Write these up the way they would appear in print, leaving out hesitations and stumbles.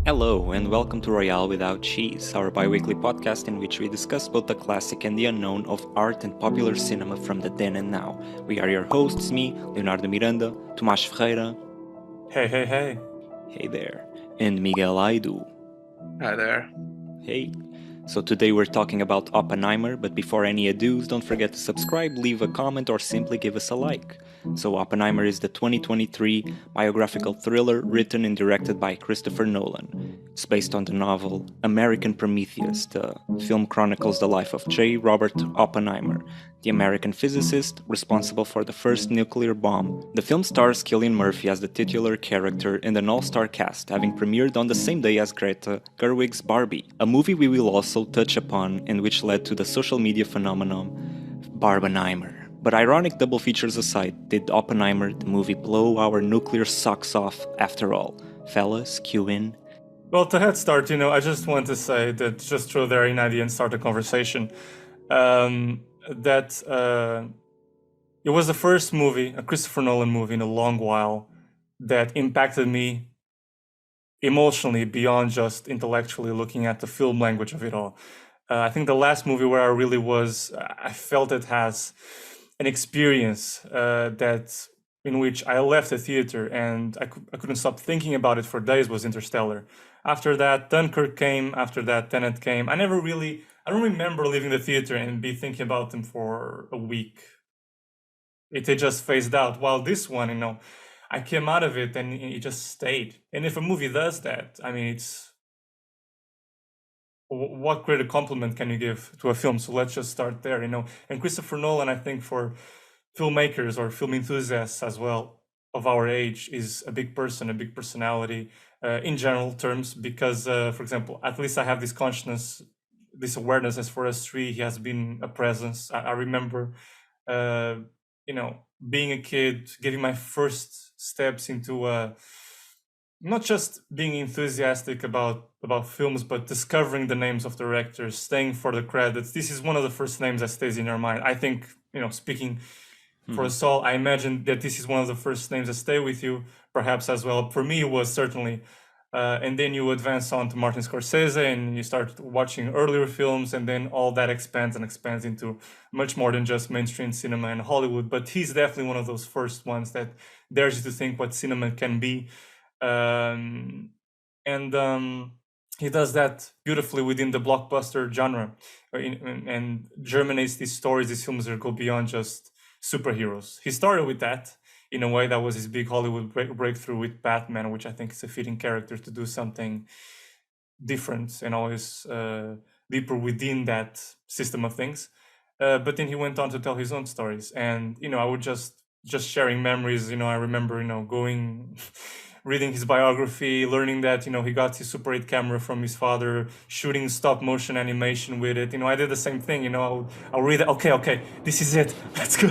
Hello, and welcome to Royale Without Cheese, our bi-weekly podcast in which we discuss both the classic and the unknown of art and popular cinema from the then and now. We are your hosts, me, Leonardo Miranda, Tomás Ferreira, Hey. hey there, and Miguel Aido. Hi there. Hey. So today we're talking about Oppenheimer, but before any ado, don't forget to subscribe, leave a comment, or simply give us a like. So Oppenheimer is the 2023 biographical thriller written and directed by Christopher Nolan. It's based on the novel American Prometheus. The film chronicles the life of J. Robert Oppenheimer, the American physicist responsible for the first nuclear bomb. The film stars Cillian Murphy as the titular character and an all-star cast, having premiered on the same day as Greta Gerwig's Barbie, a movie we will also touch upon and which led to the social media phenomenon Barbenheimer. But ironic double features aside, did Oppenheimer, the movie, blow our nuclear socks off after all? Fellas, cue in. Well, to head start, I just want to say that just throw there in idea and start a conversation. That it was the first movie, a Christopher Nolan movie in a long while, that impacted me emotionally beyond just intellectually looking at the film language of it all. I think the last movie where I felt it has an experience in which I left the theater and I couldn't stop thinking about it for days was Interstellar. After that, Dunkirk came. After that, Tenet came. I don't remember leaving the theater and be thinking about them for a week. It just phased out. While this one, I came out of it and it just stayed. And if a movie does that, I mean, what greater compliment can you give to a film? So let's just start there. And Christopher Nolan, I think for filmmakers or film enthusiasts as well of our age, is a big person, a big personality in general terms, because for example, at least I have this consciousness, this awareness as for us three, he has been a presence. I remember being a kid, getting my first steps into not just being enthusiastic about films, but discovering the names of directors, staying for the credits. This is one of the first names that stays in your mind. I think, speaking for us all, I imagine that this is one of the first names that stay with you, perhaps as well. For me, it was certainly. And then you advance on to Martin Scorsese and you start watching earlier films, and then all that expands into much more than just mainstream cinema and Hollywood. But he's definitely one of those first ones that dares you to think what cinema can be. And he does that beautifully within the blockbuster genre, and germinates these stories, these films that go beyond just superheroes. He started with that in a way. That was his big Hollywood breakthrough with Batman, which I think is a fitting character to do something different and always deeper within that system of things. But then he went on to tell his own stories, and I would just sharing memories. I remember going reading his biography, learning that he got his Super 8 camera from his father, shooting stop motion animation with it. I did the same thing. I would read it. Okay, this is it. Let's go.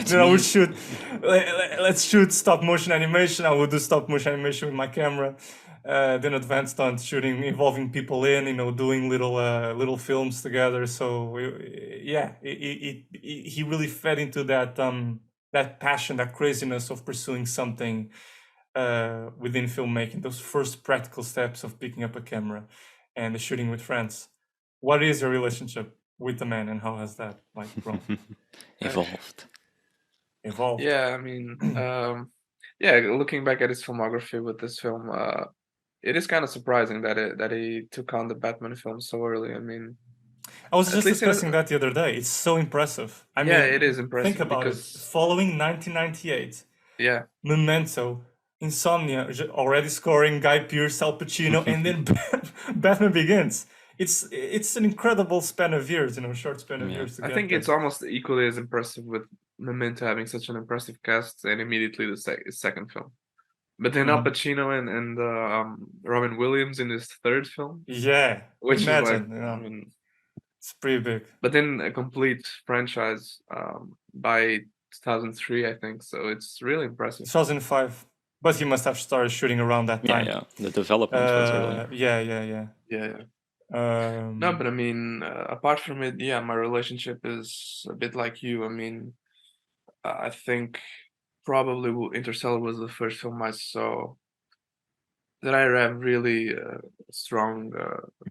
Then I would shoot. Let's shoot stop motion animation. I would do stop motion animation with my camera. Then advanced on shooting, involving people doing little films together. So he really fed into that passion, that craziness of pursuing something within filmmaking, those first practical steps of picking up a camera and shooting with friends. What is your relationship with the man, and how has that grown? Evolved. Yeah, I mean, looking back at his filmography with this film, it is kind of surprising that he took on the Batman film so early. I mean, I was at just least discussing that the other day. It's so impressive. I mean, it is impressive think about because it. Following 1998, yeah, Memento, Insomnia, already scoring Guy Pearce, Al Pacino, and then Batman Begins. It's an incredible span of years, short span of years to I get think there. it's almost equally as impressive with Memento having such an impressive cast and immediately the second film. But then Al Pacino and Robin Williams in his third film, Yeah, which imagine, is like, I mean, it's pretty big. but then a complete franchise by 2003, I think. So it's really impressive. 2005, but he must have started shooting around that time. Yeah. The development was early. Yeah. No, but I mean, apart from it, yeah, my relationship is a bit like you. I mean, I think probably Interstellar was the first film I saw that I have really strong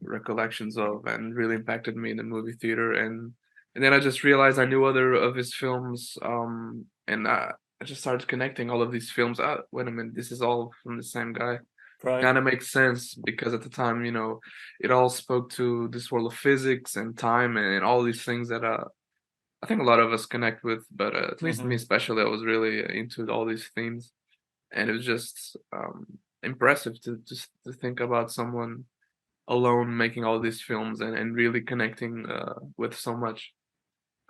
recollections of, and really impacted me in the movie theater. And then I just realized I knew other of his films, and I just started connecting all of these films. Wait a minute, this is all from the same guy. Right. Kind of makes sense because at the time, it all spoke to this world of physics and time and all these things that I think a lot of us connect with, but at least me especially, I was really into all these themes, and it was just impressive to think about someone alone making all these films and really connecting with so much.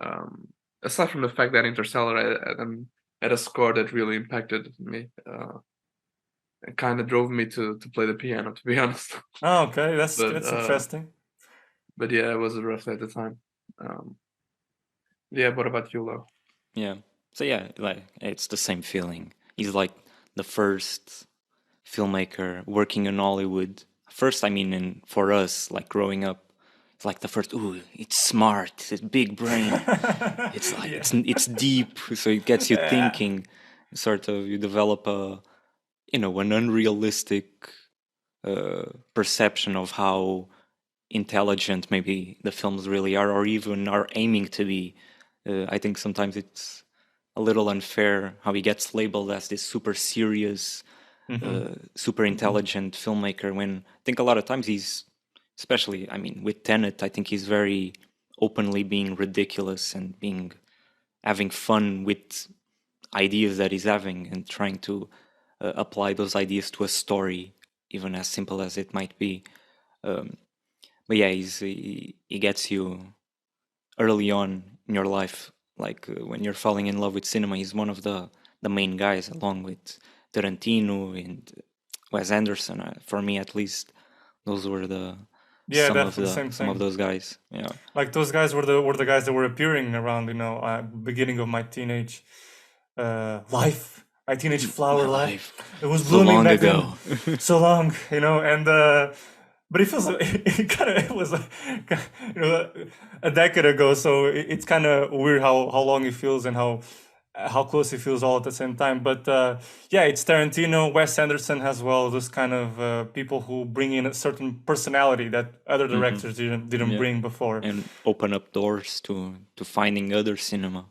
Um, Aside from the fact that Interstellar had a score that really impacted me, it kind of drove me to play the piano, to be honest. Oh, okay, that's But interesting. But yeah, it was rough at the time. Yeah, what about you, Lo? Yeah. So yeah, like it's the same feeling. He's like the first filmmaker working in Hollywood. First, I mean, for us, like growing up, it's like the first. Ooh, it's smart. It's big brain. It's like it's deep. So it gets you thinking. Sort of, you develop an unrealistic perception of how intelligent maybe the films really are, or even are aiming to be. I think sometimes it's a little unfair how he gets labeled as this super serious, super intelligent filmmaker, when I think a lot of times he's, especially, I mean, with Tenet, I think he's very openly being ridiculous and having fun with ideas that he's having and trying to apply those ideas to a story, even as simple as it might be. But yeah, he gets you early on in your life, like when you're falling in love with cinema. He's one of the main guys, along with Tarantino and Wes Anderson. For me, at least, those were Definitely the same some of thing. those guys. Yeah, Like those guys were the guys that were appearing around, beginning of my teenage life, my teenage flower my life. life It was so blooming long back ago. then, so long, and but it feels it was a decade ago, so it's kind of weird how long it feels and how close it feels all at the same time. But yeah, it's Tarantino, Wes Anderson as well. Those kind of people who bring in a certain personality that other directors didn't Yeah. bring before, and open up doors to finding other cinema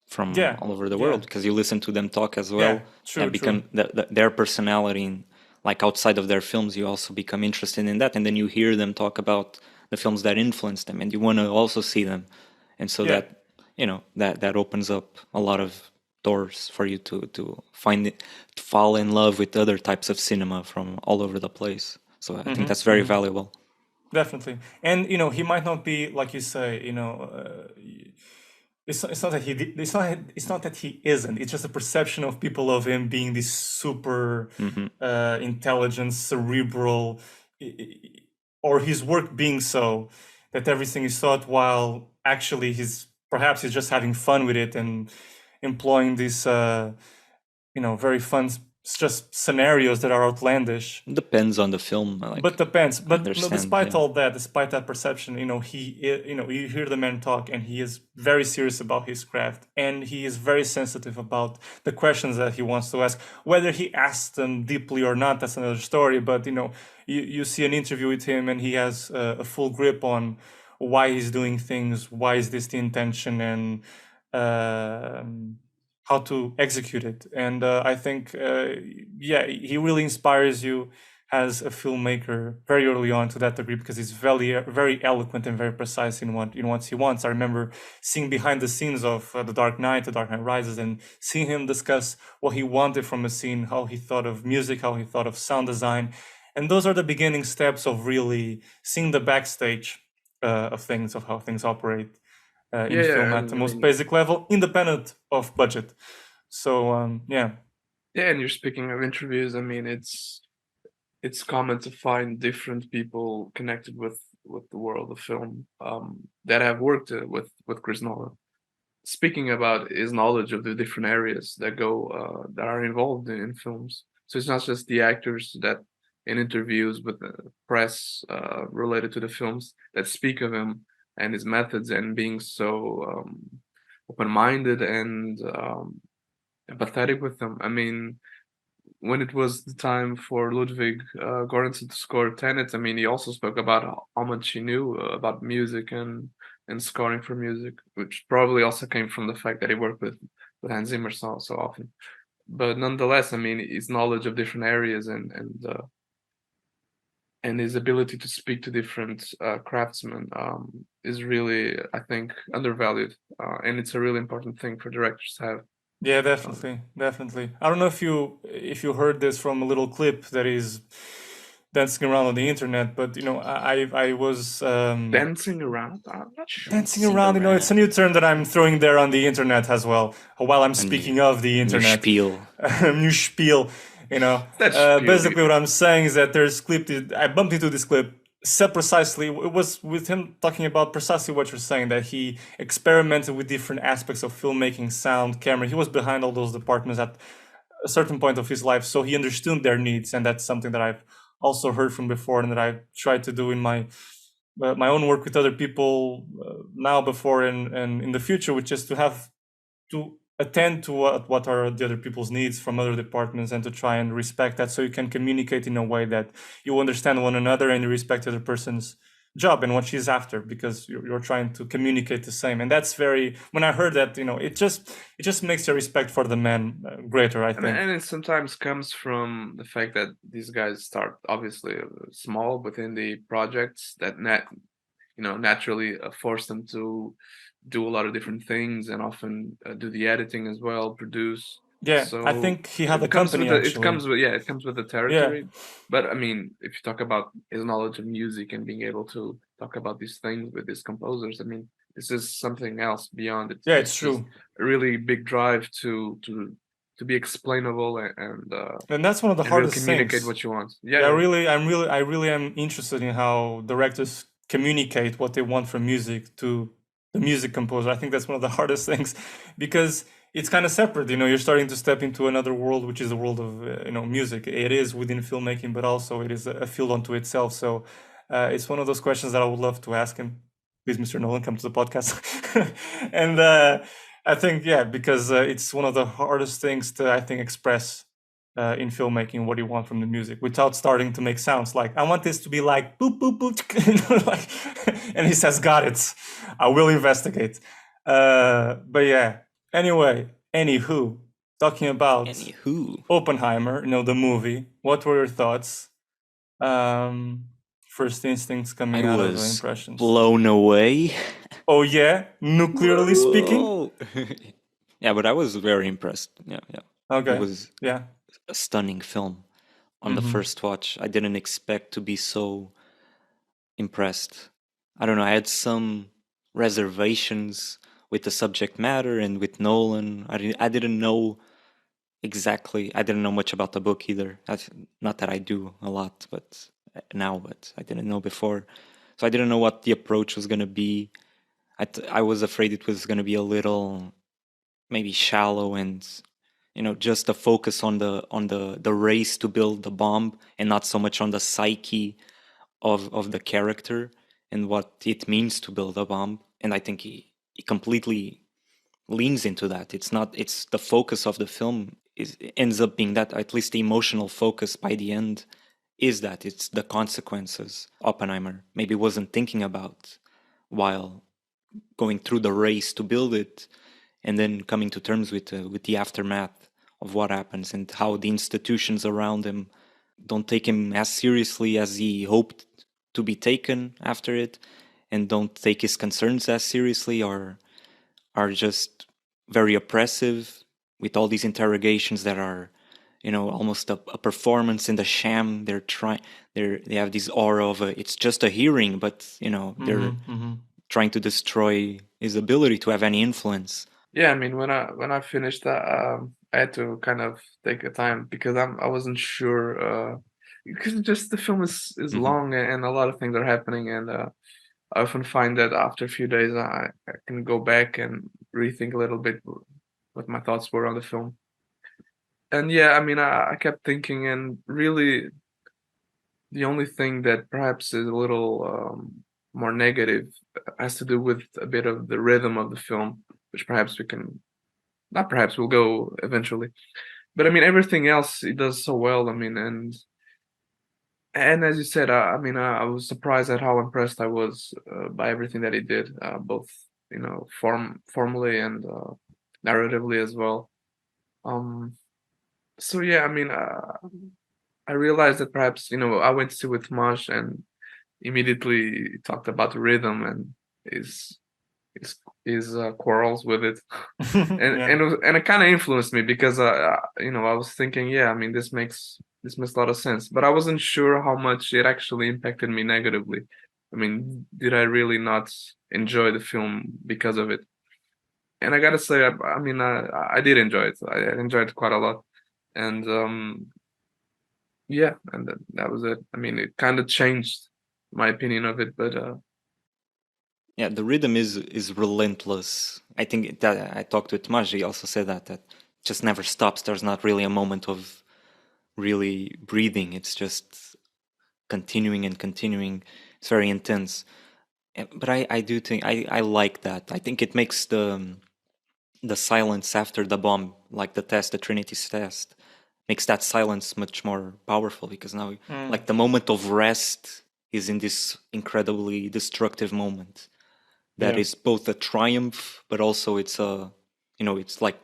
from Yeah, all over the yeah. world, because you listen to them talk as well. Yeah, true, become their personality, like outside of their films, you also become interested in that, and then you hear them talk about the films that influenced them, and you want to also see them, and so Yeah. that opens up a lot of doors for you to find it, to fall in love with other types of cinema from all over the place. So I think that's very valuable. Definitely. And he might not be, like you say, it's not that it's not that he isn't. It's just a perception of people of him being this super intelligent, cerebral, or his work being so that everything is thought, while actually perhaps he's just having fun with it and employing these very fun just scenarios that are outlandish. Depends on the film. But depends. But despite yeah. all that, despite that perception, you hear the man talk, and he is very serious about his craft, and he is very sensitive about the questions that he wants to ask. Whether he asks them deeply or not, that's another story. But you see an interview with him, and he has a full grip on why he's doing things, why is this the intention, and how to execute it. And I think, he really inspires you as a filmmaker very early on to that degree, because he's very, very eloquent and very precise in what he wants. I remember seeing behind the scenes of The Dark Knight Rises, and seeing him discuss what he wanted from a scene, how he thought of music, how he thought of sound design. And those are the beginning steps of really seeing the backstage of things, of how things operate in film at the most basic level, independent of budget. So yeah. Yeah, and you're speaking of interviews. I mean, it's common to find different people connected with the world of film that have worked with Chris Nolan. Speaking about his knowledge of the different areas that are involved in films. So it's not just the actors that in interviews with the press related to the films that speak of him and his methods, and being so open-minded and empathetic with them. I mean, when it was the time for Ludwig Göransson to score Tenet, I mean, he also spoke about how much he knew about music and scoring for music, which probably also came from the fact that he worked with Hans Zimmer so often. But nonetheless, I mean, his knowledge of different areas and his ability to speak to different craftsmen is really, I think, undervalued, and it's a really important thing for directors to have. Yeah, definitely. I don't know if you heard this from a little clip that is dancing around on the internet, but I was Dancing around? I'm not sure. dancing around. It's a new term that I'm throwing there on the internet as well. While I'm speaking of the internet, new spiel. Basically, what I'm saying is that there's clip. I bumped into this clip. Said precisely, it was with him talking about precisely what you're saying, that he experimented with different aspects of filmmaking, sound, camera. He was behind all those departments at a certain point of his life, so he understood their needs, and that's something that I've also heard from before, and that I've tried to do in my own work with other people now, before, and in the future, which is to have to attend to what are the other people's needs from other departments, and to try and respect that, so you can communicate in a way that you understand one another and you respect the other person's job and what she's after, because you're trying to communicate the same. And that's very, when I heard that, it just makes your respect for the man greater, I think. And it sometimes comes from the fact that these guys start obviously small within the projects that naturally force them to do a lot of different things, and often do the editing as well, produce. Yeah, so I think he had a company. It comes with the territory. But I mean, if you talk about his knowledge of music and being able to talk about these things with his composers, I mean, this is something else beyond it. Yeah, it's true. A really big drive to be explainable and that's one of the hardest really communicate things. What you want. I really am interested in how directors communicate what they want from music to the music composer. I think that's one of the hardest things, because it's kind of separate. You're starting to step into another world, which is the world of music. It is within filmmaking, but also it is a field unto itself. So it's one of those questions that I would love to ask him. Please, Mr. Nolan, come to the podcast. And I think, because it's one of the hardest things to, I think, express in filmmaking, what you want from the music, without starting to make sounds like, I want this to be like boop boop boop, like, and he says, got it, I will investigate. But yeah, anyway, talking about Oppenheimer, the movie, what were your thoughts? First instincts coming out of the impressions. Blown away. Oh yeah, nuclearly speaking. Yeah, but I was very impressed. Yeah. Okay. It was a stunning film. On the first watch, I didn't expect to be so impressed. I don't know, I had some reservations with the subject matter and with Nolan. I didn't know exactly. I didn't know much about the book either. Not that I do a lot, but I didn't know before. So I didn't know what the approach was going to be. I was afraid it was going to be a little maybe shallow, and just a focus on the race to build the bomb, and not so much on the psyche of the character and what it means to build a bomb. And I think he completely leans into that. It's the focus of the film ends up being that, at least the emotional focus by the end is that it's the consequences Oppenheimer maybe wasn't thinking about while going through the race to build it, and then coming to terms with the aftermath of what happens, and how the institutions around him don't take him as seriously as he hoped to be taken after it, and don't take his concerns as seriously, or are just very oppressive with all these interrogations that are, almost a performance in the sham. They have this aura of it's just a hearing, but they're trying to destroy his ability to have any influence. Yeah, I mean, when I finished that, I had to kind of take a time, because I wasn't sure, because just the film is long, and a lot of things are happening, and I often find that after a few days I can go back and rethink a little bit what my thoughts were on the film. And yeah, I mean, I kept thinking, and really the only thing that perhaps is a little more negative has to do with a bit of the rhythm of the film, which perhaps we'll go eventually. but I mean, everything else he does so well. I mean, and as you said, I mean, I was surprised at how impressed I was by everything that he did, both formally and narratively as well. So yeah, I mean, I realized that perhaps I went to see with Tomas and immediately talked about the rhythm and his his quarrels with it, Yeah. and it kind of influenced me because I was thinking, yeah, I mean, this makes a lot of sense, but I wasn't sure how much it actually impacted me negatively. I mean, did I really not enjoy the film because of it? And I gotta say, I mean, I did enjoy it. I enjoyed it quite a lot, and yeah, and that was it. I mean, it kind of changed my opinion of it, but Yeah, the rhythm is relentless. I think that I talked with Maj, he also said that just never stops. There's not really a moment of really breathing. It's just continuing and continuing. It's very intense. But I do think I like that. I think it makes the silence after the bomb, like the test, the Trinity's test, makes that silence much more powerful because now, like the moment of rest, is in this incredibly destructive moment that Yeah. is both a triumph, but also it's it's like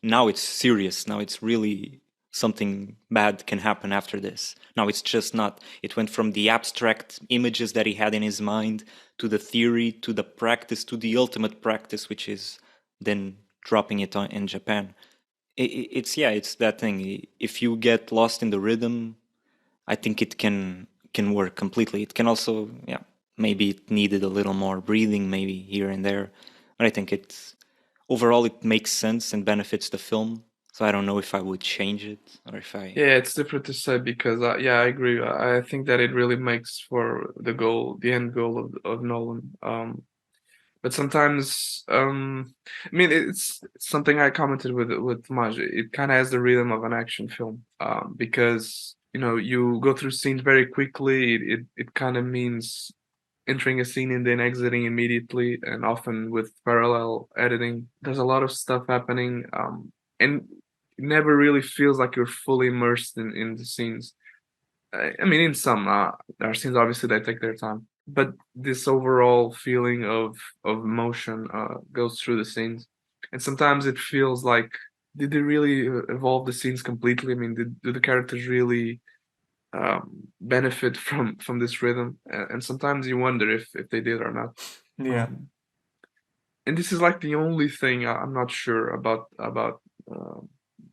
now it's serious. Now it's really something bad can happen after this. Now it's just not, it went from the abstract images that he had in his mind to the theory, to the practice, to the ultimate practice, which is then dropping it in Japan. It's that thing. If you get lost in the rhythm, I think it can work completely. It can also, yeah, maybe it needed a little more breathing, maybe here and there, but I think it's overall it makes sense and benefits the film. So I don't know if I would change it or if I. yeah, it's different to say because yeah, I agree. I think that it really makes for the end goal of Nolan. But sometimes, I mean, it's something I commented with Maj. It kind of has the rhythm of an action film, because you go through scenes very quickly. It kind of means entering a scene and then exiting immediately, and often with parallel editing. There's a lot of stuff happening, and it never really feels like you're fully immersed in the scenes. I mean, in some, there are scenes obviously that take their time, but this overall feeling of emotion goes through the scenes, and sometimes it feels like, did they really evolve the scenes completely? I mean, do the characters really benefit from this rhythm? And sometimes you wonder if they did or not. Yeah. Um, and this is like the only thing I'm not sure about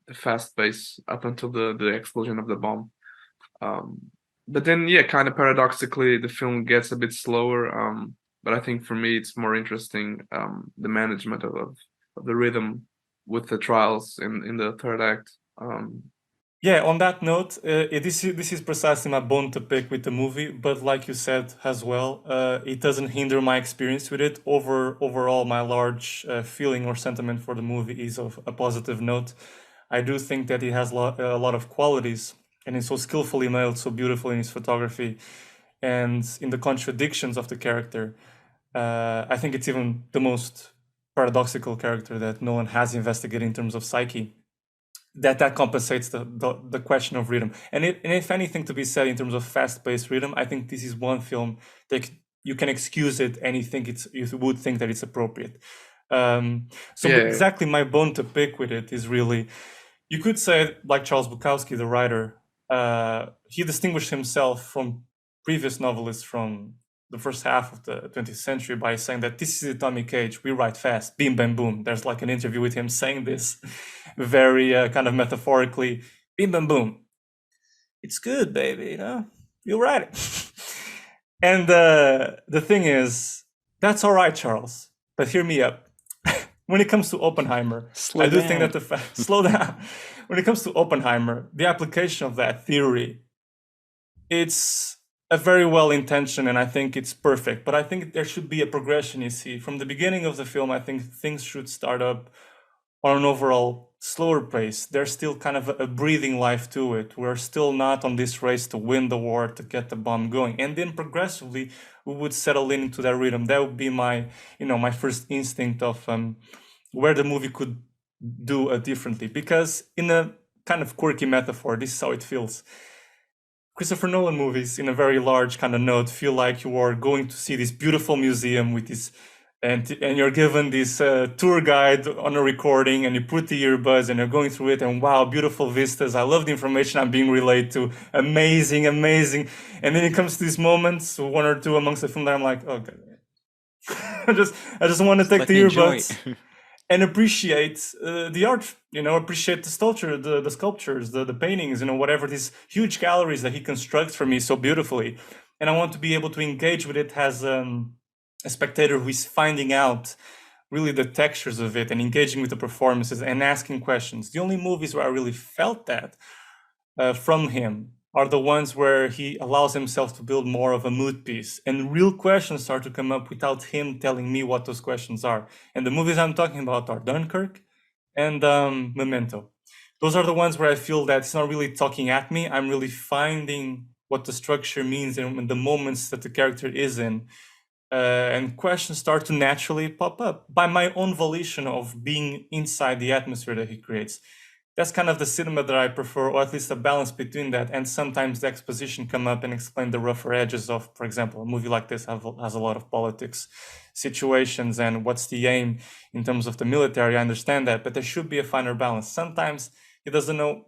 the fast pace up until the explosion of the bomb. Um, but then, yeah, kind of paradoxically, the film gets a bit slower. But I think for me, it's more interesting, the management of the rhythm with the trials in the third act. Yeah, on that note, this is precisely my bone to pick with the movie. But like you said as well, it doesn't hinder my experience with it. Overall, my large feeling or sentiment for the movie is of a positive note. I do think that it has a lot of qualities, and it's so skillfully made, so beautiful in its photography, and in the contradictions of the character. I think it's even the most paradoxical character that Nolan has investigated in terms of psyche, that compensates the question of rhythm. And if anything to be said in terms of fast-paced rhythm, I think this is one film that you can excuse it and you would think that it's appropriate. So Yeah, exactly my bone to pick with it is really, you could say, like Charles Bukowski, the writer, he distinguished himself from previous novelists from the first half of the 20th century by saying that this is Atomic Age, we write fast, beam, bam, boom. There's like an interview with him saying this very kind of metaphorically, beam, bam, boom. It's good, baby, you write it. And the thing is, that's all right, Charles, but hear me up. When it comes to Oppenheimer, Slow I do think down. that slow down. When it comes to Oppenheimer, the application of that theory, it's a very well intentioned, and I think it's perfect. But I think there should be a progression. You see, from the beginning of the film, I think things should start up on an overall slower pace. There's still kind of a breathing life to it. We're still not on this race to win the war, to get the bomb going. And then progressively we would settle into that rhythm. That would be my first instinct of where the movie could do it differently. Because in a kind of quirky metaphor. This is how it feels. Christopher Nolan movies, in a very large kind of note, feel like you are going to see this beautiful museum with this, and you're given this tour guide on a recording, and you put the earbuds and you're going through it, and wow, beautiful vistas. I love the information I'm being relayed to. Amazing, amazing. And then it comes to these moments, one or two amongst the film, that I'm like, okay, I just want to take let the me enjoy. earbuds and appreciate the art, appreciate the sculpture, the sculptures, the paintings, whatever, these huge galleries that he constructs for me so beautifully. And I want to be able to engage with it as a spectator who is finding out really the textures of it and engaging with the performances and asking questions. The only movies where I really felt that from him are the ones where he allows himself to build more of a mood piece, and real questions start to come up without him telling me what those questions are. And the movies I'm talking about are Dunkirk and Memento. Those are the ones where I feel that it's not really talking at me. I'm really finding what the structure means and the moments that the character is in. And questions start to naturally pop up by my own volition of being inside the atmosphere that he creates. That's kind of the cinema that I prefer, or at least a balance between that. And sometimes the exposition come up and explain the rougher edges of, for example, a movie like this has a lot of politics situations and what's the aim in terms of the military. I understand that, but there should be a finer balance. Sometimes he doesn't know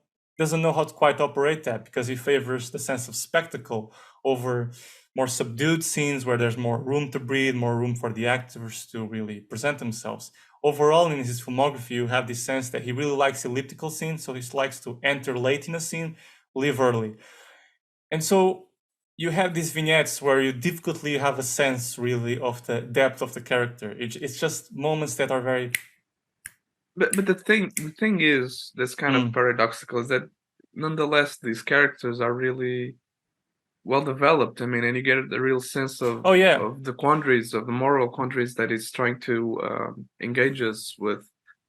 how to quite operate that, because he favors the sense of spectacle over more subdued scenes where there's more room to breathe, more room for the actors to really present themselves. Overall, in his filmography, you have this sense that he really likes elliptical scenes, so he likes to enter late in a scene, leave early. And so you have these vignettes where you difficultly have a sense really of the depth of the character. It's just moments that are very... But the thing is, that's kind of paradoxical, is that nonetheless these characters are really well developed. I mean, and you get a real sense of of the quandaries, of the moral quandaries that it's trying to engage us with.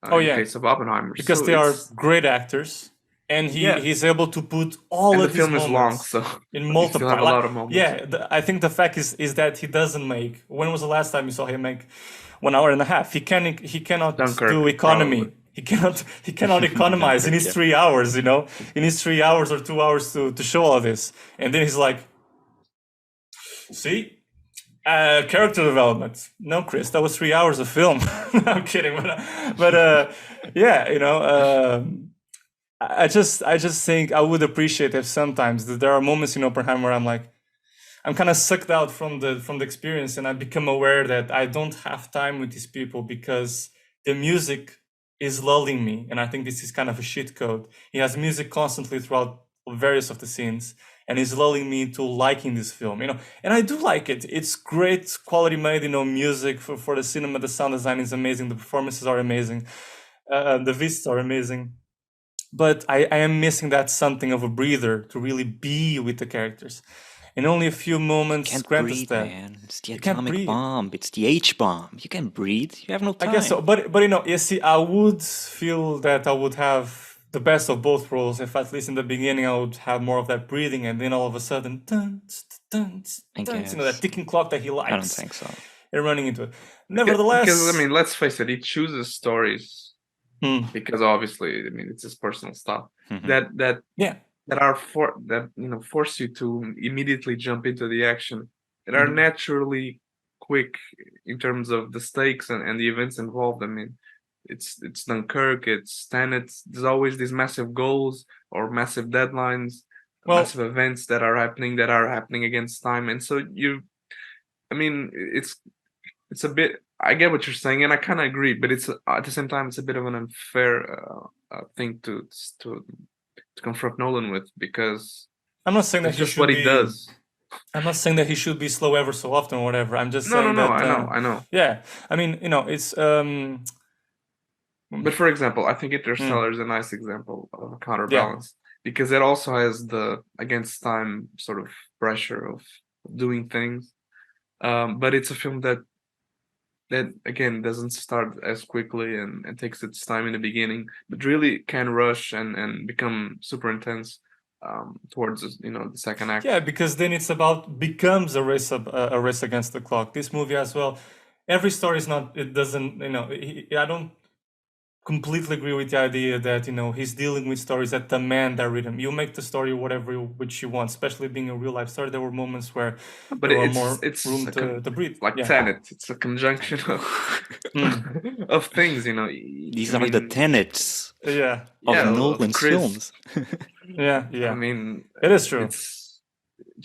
In the case of Oppenheimer, because so they are great actors, and he's able to put all of these moments. The film is long, so in multiple. Still have a lot of moments. I think the fact is that he doesn't make. When was the last time you saw him make 1 hour and a half? He cannot Dunkirk, do economy. Probably. He cannot economize. He needs 3 hours. He needs 3 hours or 2 hours to show all this, and then he's like, see. Character development. No, Chris, that was 3 hours of film. No, I'm kidding, but I just think I would appreciate if sometimes there are moments in Oppenheimer where I'm kind of sucked out from the experience, and I become aware that I don't have time with these people because the music is lulling me, and I think this is kind of a shit code. He has music constantly throughout various of the scenes, and is lulling me into liking this film, and I do like it. It's great quality made, music for the cinema. The sound design is amazing. The performances are amazing. The vistas are amazing. But I am missing that something of a breather to really be with the characters. And only a few moments grant us that. Man. It's the atomic bomb. It's the H-bomb. You can't breathe. You have no time. I guess so. But you see, I would feel that I would have the best of both worlds if at least in the beginning I would have more of that breathing, and then all of a sudden, that ticking clock that he likes. I don't think so. You're running into it. Nevertheless, because let's face it, he chooses stories because obviously, it's his personal stuff that force you to immediately jump into the action, that are naturally quick in terms of the stakes and the events involved. It's Dunkirk, it's Tenet. There's always these massive goals or massive deadlines, massive events that are happening against time, and so it's a bit. I get what you're saying, and I kind of agree, but it's at the same time it's a bit of an unfair thing to confront Nolan with, because I'm not saying that just what he does. I'm not saying that he should be slow ever so often or whatever. I'm just saying that. I know. Yeah, it's. But for example, I think Interstellar is a nice example of a counterbalance, because it also has the against time sort of pressure of doing things, but it's a film that again doesn't start as quickly and takes its time in the beginning, but really can rush and become super intense towards the second act. Yeah, because then becomes a race against the clock. This movie as well. Every story is not. It doesn't. I don't completely agree with the idea that he's dealing with stories that demand that rhythm. You make the story whatever which you want, especially being a real life story. There were moments where But there were it's more it's room a to breathe. like Yeah. Tenet. It's a conjunction of of things, These I are the mean, tenets Yeah. of yeah, of Nolan's Chris. films. Yeah. I Yeah. mean, It is true. it's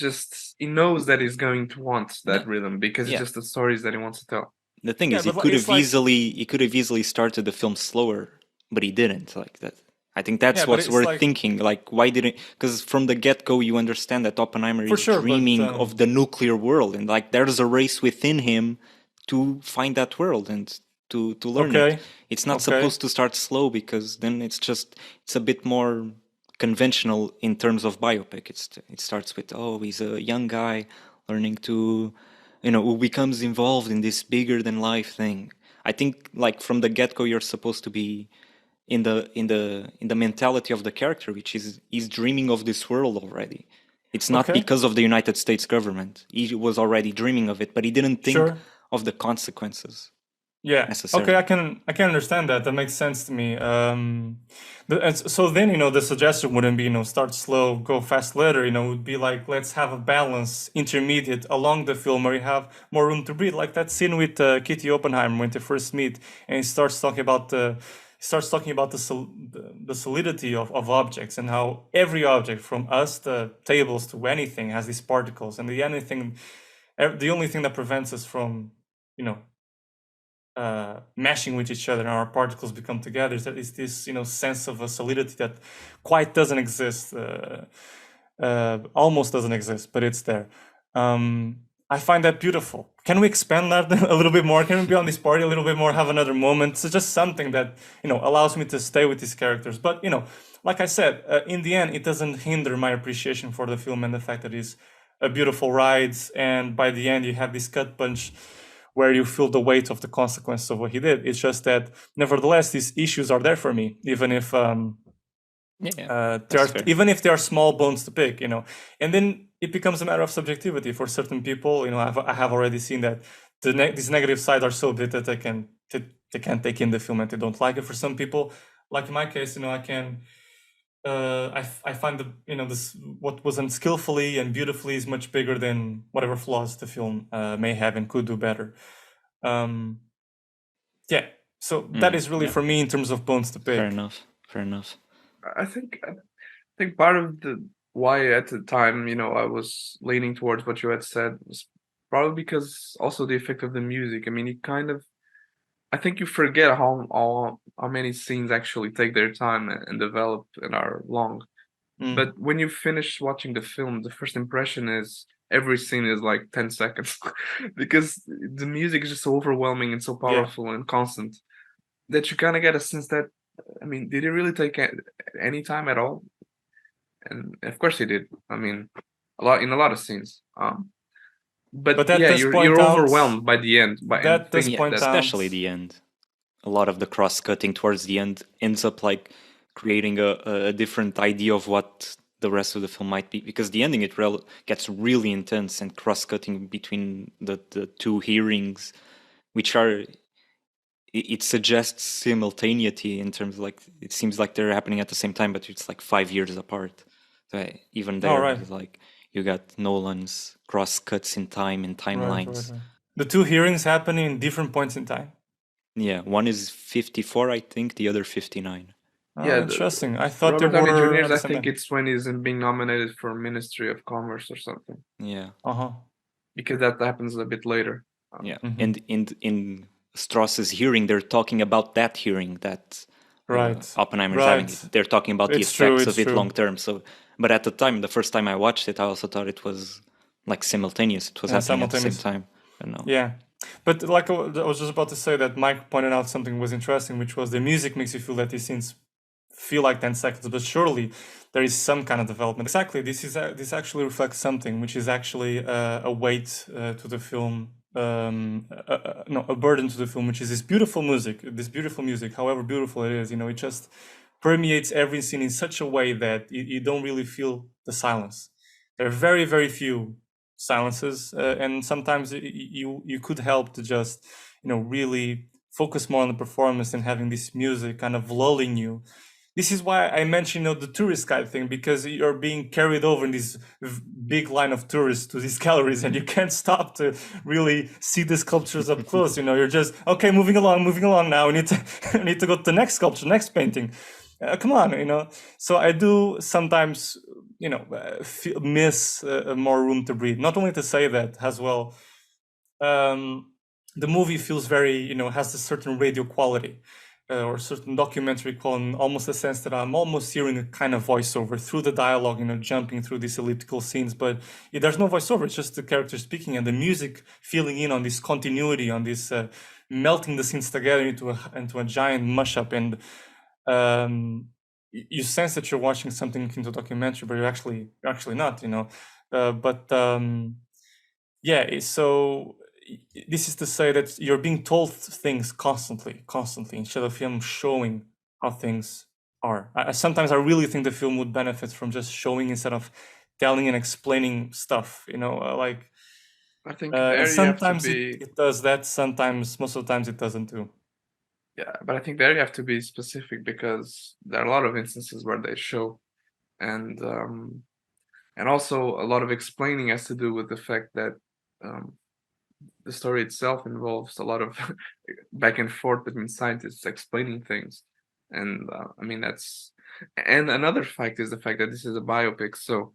just he knows that he's going to want that rhythm because it's Yeah. just the stories that he wants to tell. The thing Yeah, is, he but could it's have like- easily started the film slower, but he didn't. Like that, I think that's Yeah, but what's it's worth like- thinking. Like, why didn't? Because from the get go, you understand that Oppenheimer For is sure, but, dreaming of the nuclear world, and like there's a race within him to find that world and to learn Okay, it. It's not okay. supposed to start slow because then it's a bit more conventional in terms of biopic. It starts with, oh, he's a young guy learning to, who becomes involved in this bigger than life thing. I think like from the get go, you're supposed to be in the mentality of the character, which is he's dreaming of this world already. It's not Okay. because of the United States government. He was already dreaming of it, but he didn't think Sure. of the consequences. Yeah. Necessarily. Okay, I can understand that. That makes sense to me. So then the suggestion wouldn't be start slow, go fast later. It would be like let's have a balance, intermediate along the film where you have more room to breathe. Like that scene with Kitty Oppenheimer when they first meet, and he starts talking about the solidity of objects and how every object, from us to tables to anything, has these particles, and the only thing that prevents us from meshing with each other and our particles become together is this sense of a solidity that quite doesn't exist, almost doesn't exist, but it's there. I find that beautiful. Can we expand that a little bit more? Can we be on this party a little bit more, have another moment? It's just something that allows me to stay with these characters. But like I said, in the end, it doesn't hinder my appreciation for the film and the fact that it's a beautiful ride, and by the end you have this gut punch where you feel the weight of the consequences of what he did. It's just that, nevertheless, these issues are there for me, even if even if they are small bones to pick, And then it becomes a matter of subjectivity for certain people. I have already seen that these negative sides are so big that they can't take in the film and they don't like it. For some people, like in my case, I can. I find this what was unskillfully and beautifully is much bigger than whatever flaws the film may have and could do better. Yeah, so that is really for me in terms of bones to pick. Fair enough. I think part of the why at the time I was leaning towards what you had said was probably because also the effect of the music. I mean, I think you forget how many scenes actually take their time and develop and are long. But when you finish watching the film, the first impression is every scene is like 10 seconds because the music is just so overwhelming and so powerful and constant that you kind of get a sense that, I mean, did it really take any time at all? And of course he did. I mean, a lot of scenes. But that yeah, does you're point out- overwhelmed by the end. That does point out- especially the end. A lot of the cross-cutting towards the end ends up like creating a different idea of what the rest of the film might be, because the ending gets really intense and cross-cutting between the two hearings, which are it suggests simultaneity in terms of like it seems like they're happening at the same time, but it's like 5 years apart. So even there, it's like you got Nolan's cross cuts in time and timelines. Right. The two hearings happen in different points in time. Yeah, one is 54, I think, the other 59. Yeah, interesting. I thought Robert Downey were. Jr.'s, I think it's when he's being nominated for Ministry of Commerce or something. Yeah. Because that happens a bit later. Yeah, and in Strauss's hearing, they're talking about that hearing that Oppenheimer's having. They're talking about the effects of it long term. So, but at the time, the first time I watched it, I also thought it was like simultaneous. It was happening at the same time. I don't know. Yeah. But like I was just about to say that Mike pointed out something was interesting, which was the music makes you feel that these scenes feel like 10 seconds, but surely there is some kind of development. Exactly. This actually reflects something, which is actually a weight to the film, a burden to the film, which is this beautiful music, however beautiful it is, it just permeates every scene in such a way that you don't really feel the silence. There are very, very few silences, and sometimes you could help to just really focus more on the performance and having this music kind of lulling you. This is why I mentioned, the tourist guide thing, because you're being carried over in this big line of tourists to these galleries, and you can't stop to really see the sculptures up close. You're just, okay, moving along now. We need to we need to go to the next sculpture, next painting. Come on. So I do sometimes, miss more room to breathe. Not only to say that as well, the movie feels very, has a certain radio quality. Or certain documentary quality, almost a sense that I'm almost hearing a kind of voiceover through the dialogue, jumping through these elliptical scenes, but there's no voiceover, it's just the character speaking and the music filling in on this continuity, on this melting the scenes together into a giant mashup, and you sense that you're watching something into a documentary, but you're actually not, so this is to say that you're being told things constantly, instead of him showing how things are. Sometimes I really think the film would benefit from just showing instead of telling and explaining stuff, I think there and you have to sometimes be, it does that, sometimes, most of the times it doesn't too. yeah, but I think there you have to be specific, because there are a lot of instances where they show, and also a lot of explaining has to do with the fact that the story itself involves a lot of back and forth between scientists explaining things, and I mean and another fact is the fact that this is a biopic, so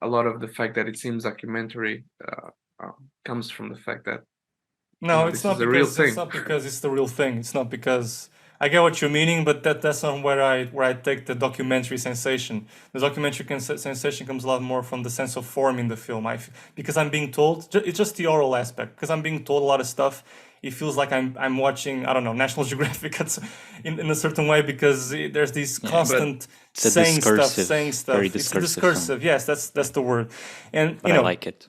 a lot of the fact that it seems documentary comes from the fact that No, this is a real thing. It's not because it's the real thing. It's not because I get what you're meaning, but that's not where I take the documentary sensation. The documentary sensation comes a lot more from the sense of form in the film. Because I'm being told, it's just the oral aspect. Because I'm being told a lot of stuff, it feels like I'm watching, I don't know, National Geographic in a certain way, because there's this constant saying stuff. Very It's discursive discursive. Yes, that's the word. And but I like it.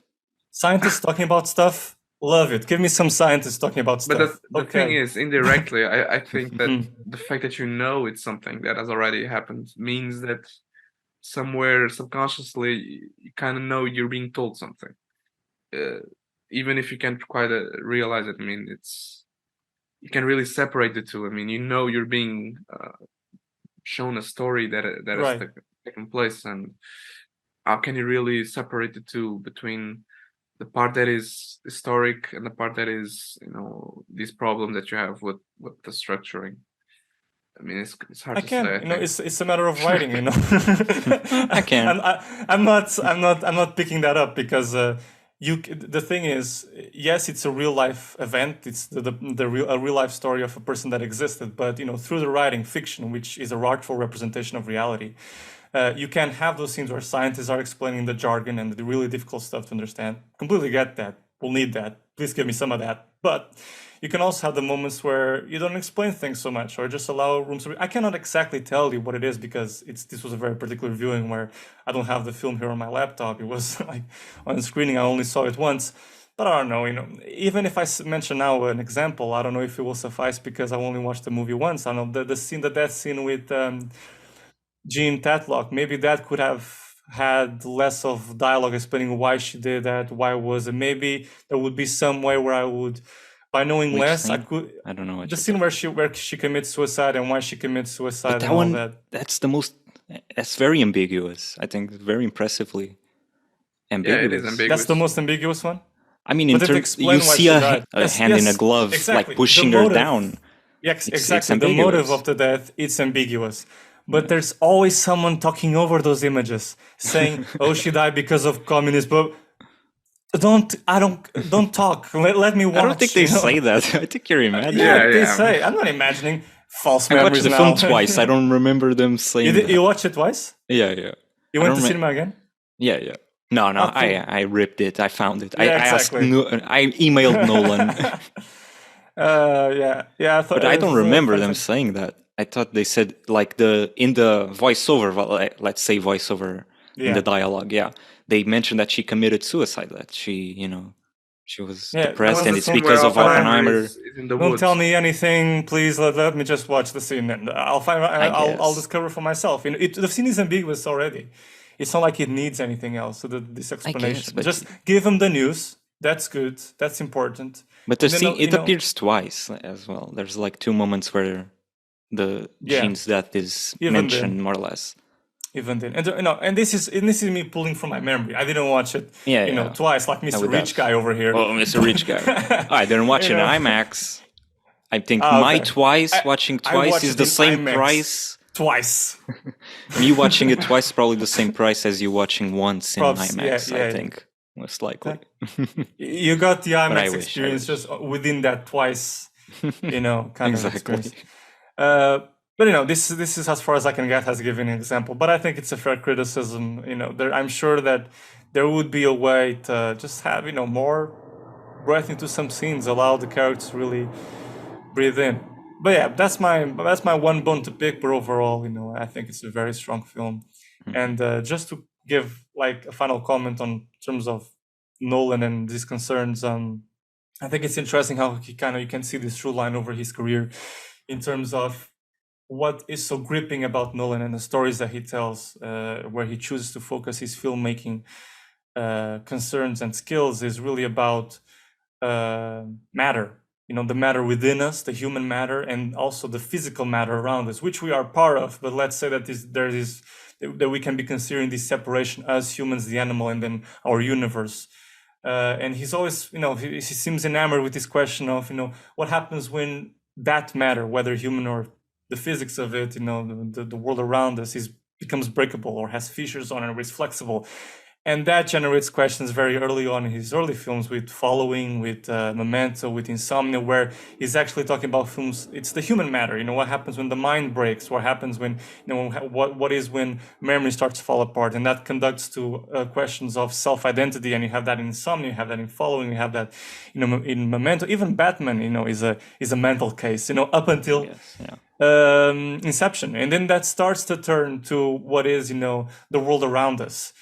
Scientists talking about stuff. Love it. Give me some scientists talking about stuff. But the thing is, indirectly, I think that the fact that it's something that has already happened means that somewhere subconsciously you kind of know you're being told something, even if you can't quite realize it. I mean, you can really separate the two. I mean, you're being shown a story that Right. has taken place, and how can you really separate the two between the part that is historic and the part that is, these problems that you have with the structuring? I mean, it's hard I to can, say. I think. it's a matter of writing, I can. I'm not picking that up, because the thing is, yes, it's a real life event. It's a real life story of a person that existed, but through the writing, fiction, which is a artful representation of reality, you can have those scenes where scientists are explaining the jargon and the really difficult stuff to understand. Completely get that. We'll need that. Please give me some of that. But you can also have the moments where you don't explain things so much, or just allow room to. I cannot exactly tell you what it is, because this was a very particular viewing where I don't have the film here on my laptop. It was like on the screening. I only saw it once. But I don't know, even if I mention now an example, I don't know if it will suffice, because I only watched the movie once. I don't know the death scene with Jean Tatlock, maybe that could have had less of dialogue explaining why she did that, why was it. Maybe there would be some way where I would, by knowing Which less, scene? I could. I don't know what The you're scene where she commits suicide and why she commits suicide But and that all one, that. that's very ambiguous. I think very impressively ambiguous. Yeah, it is ambiguous. That's the most ambiguous one. I mean, But it explains you why see she a died. Yes, hand in a yes, glove, exactly. like pushing The her motive. down. Yes, It's exactly. The ambiguous. motive of the death, it's ambiguous. But there's always someone talking over those images, saying, "Oh, she died because of communism." But don't talk. Let me watch. I don't think they say that. I think you're imagining. Yeah, they yeah. say. I'm not imagining false I memories watched the now. film twice. I don't remember them saying that. You watched it twice? Yeah. You I went don't to cinema again? Yeah. No. Oh, cool. I ripped it. I found it. Yeah, I asked. exactly. I emailed Nolan, Yeah. I thought, but I don't remember them fantastic. saying that. I thought they said like in the voiceover. Well, let's say voiceover in Yeah. the dialogue. Yeah, they mentioned that she committed suicide. That she was Yeah, depressed, Was and the it's scene because where of Oppenheimer. is in the Don't woods. tell me anything, please. Let me just watch the scene, and I'll guess. discover for myself. The scene is ambiguous already. It's not like it needs anything else. So this explanation, but- just give him the news. That's good. That's important. But the And then, scene, you it know, appears twice as well. There's like two moments where the yeah, Jean's death is even then, mentioned more or less. and you know, and this is me pulling from my memory. I didn't watch it, Yeah, you know, yeah. twice like I Mr. would Rich have. Guy over here. Oh, Mr. Rich Guy. I didn't watch You it in know. IMAX. I think Okay. watching I twice watched is it the in same IMAX price. twice. Me watching it twice is probably the same price as you watching once in Props, yeah, IMAX, I think. Most likely. You got the I IMAX wish, experience just within that twice, you know, kind of Exactly. experience. But you know, this is as far as I can get as giving an example. But I think it's a fair criticism. You know, I'm sure that there would be a way to just have, you know, more breath into some scenes, allow the characters to really breathe in. But yeah, that's my one bone to pick. But overall, you know, I think it's a very strong film. And just to give like a final comment on terms of Nolan and these concerns, I think it's interesting how he you can see this through line over his career in terms of what is so gripping about Nolan and the stories that he tells, where he chooses to focus his filmmaking concerns and skills, is really about matter. You know, the matter within us, the human matter, and also the physical matter around us, which we are part of. But let's say that that we can be considering this separation, us humans, the animal, and then our universe. And he's always, you know, he seems enamored with this question of, you know, what happens when that matter, whether human or the physics of it, you know, the world around us becomes breakable or has fissures on it or is flexible. And that generates questions very early on in his early films, with Following, with Memento, with Insomnia, where he's actually talking about films. It's the human matter. You know, what happens when the mind breaks? What happens when, you know, what is when memory starts to fall apart? And that conducts to questions of self-identity. And you have that in Insomnia, you have that in Following, you have that, you know, in Memento. Even Batman, you know, is a mental case. You know, up until Inception, and then that starts to turn to what is, you know, the world around us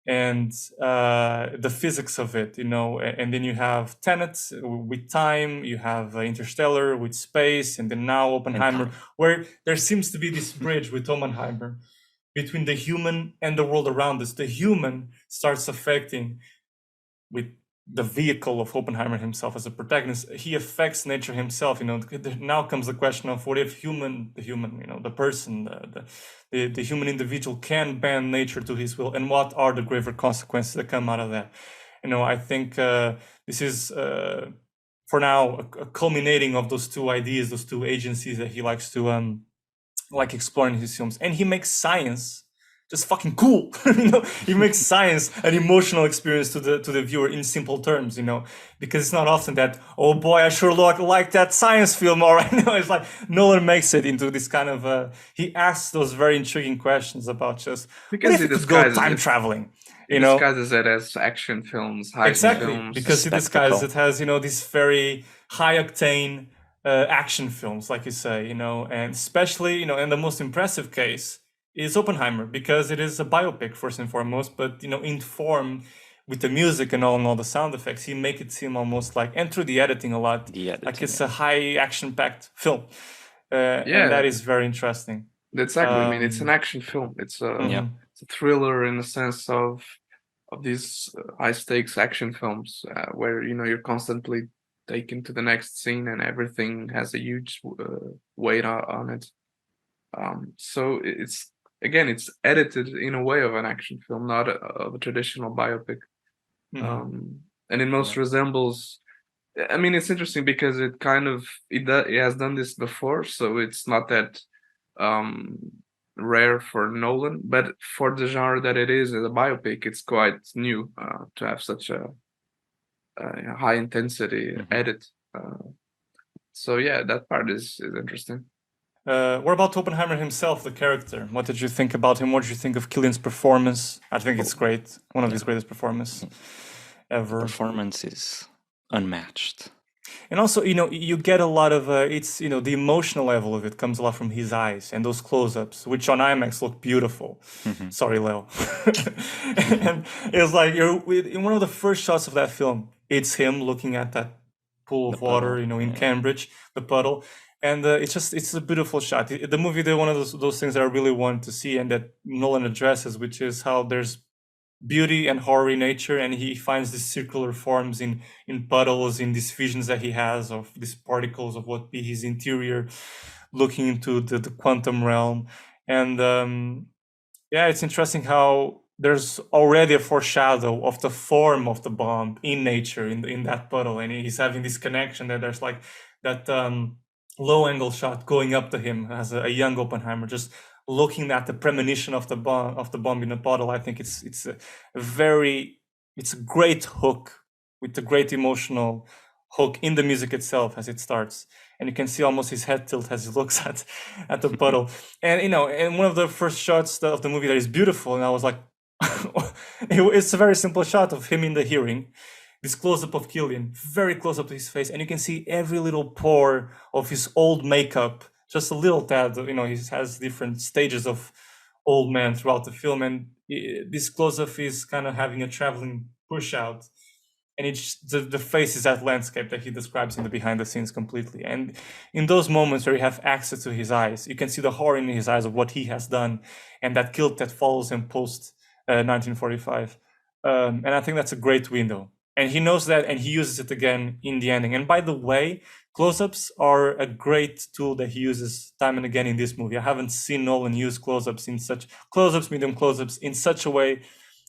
and the physics of it, you know. And then you have Tenet with time, you have Interstellar with space, and then now Oppenheimer, where there seems to be this bridge with Oppenheimer between the human and the world around us. The human starts affecting, with the vehicle of Oppenheimer himself as a protagonist, he affects nature himself. You know, now comes the question of what if the human, you know, the person, the human individual can bend nature to his will, and what are the graver consequences that come out of that? You know, I think this is for now a culminating of those two ideas, those two agencies that he likes to like explore in his films, and he makes science just fucking cool. You know, he makes science an emotional experience to the viewer in simple terms, you know, because it's not often that, oh boy, I sure like that science film, all right. No, it's like Nolan makes it into this kind of he asks those very intriguing questions about just because what if it could go time traveling. You know, disguises it as action films, heist exactly, films. because he disguises it has, you know, this very high octane action films, like you say, you know, and especially, you know, in the most impressive case is Oppenheimer, because it is a biopic first and foremost, but, you know, in form with the music and all the sound effects, he make it seem almost like, and through the editing a lot, like it's a high action packed film. And that is very interesting. Exactly. I mean, it's an action film. It's a thriller in the sense of these high stakes action films where, you know, you're constantly taken to the next scene and everything has a huge weight on it. So it's edited in a way of an action film, not of a traditional biopic. And it most resembles. I mean, it's interesting because it has done this before, so it's not that rare for Nolan, but for the genre that it is as a biopic, it's quite new to have such a high intensity edit. So yeah, that part is interesting. What about Oppenheimer himself, the character? What did you think about him? What did you think of Cillian's performance? I think it's great. One of his greatest performances ever. Performance is unmatched. And also, you know, you get a lot of it's, you know, the emotional level of it comes a lot from his eyes and those close-ups, which on IMAX look beautiful. Sorry, Leo. And it's like in one of the first shots of that film, it's him looking at that pool of water, you know, in Cambridge, the puddle. And it's a beautiful shot. The movie did one of those things that I really wanted to see and that Nolan addresses, which is how there's beauty and horror in nature, and he finds these circular forms in puddles, in these visions that he has of these particles of what be his interior, looking into the quantum realm. And yeah, it's interesting how there's already a foreshadow of the form of the bomb in nature, in that puddle, and he's having this connection that there's like that low angle shot going up to him as a young Oppenheimer, just looking at the premonition of the bomb in a puddle. I think it's a great hook, with a great emotional hook in the music itself as it starts, and you can see almost his head tilt as he looks at the puddle. And and one of the first shots of the movie that is beautiful, and I was like, it's a very simple shot of him in the hearing, this close-up of Killian, very close up to his face, and you can see every little pore of his old makeup, just a little tad. He has different stages of old man throughout the film, and this close-up is kind of having a traveling push out, and the face is that landscape that he describes in the behind the scenes completely. And in those moments where you have access to his eyes, you can see the horror in his eyes of what he has done, and that guilt that follows him post 1945. And I think that's a great window. And he knows that, and he uses it again in the ending. And by the way, close-ups are a great tool that he uses time and again in this movie. I haven't seen Nolan use medium close-ups in such a way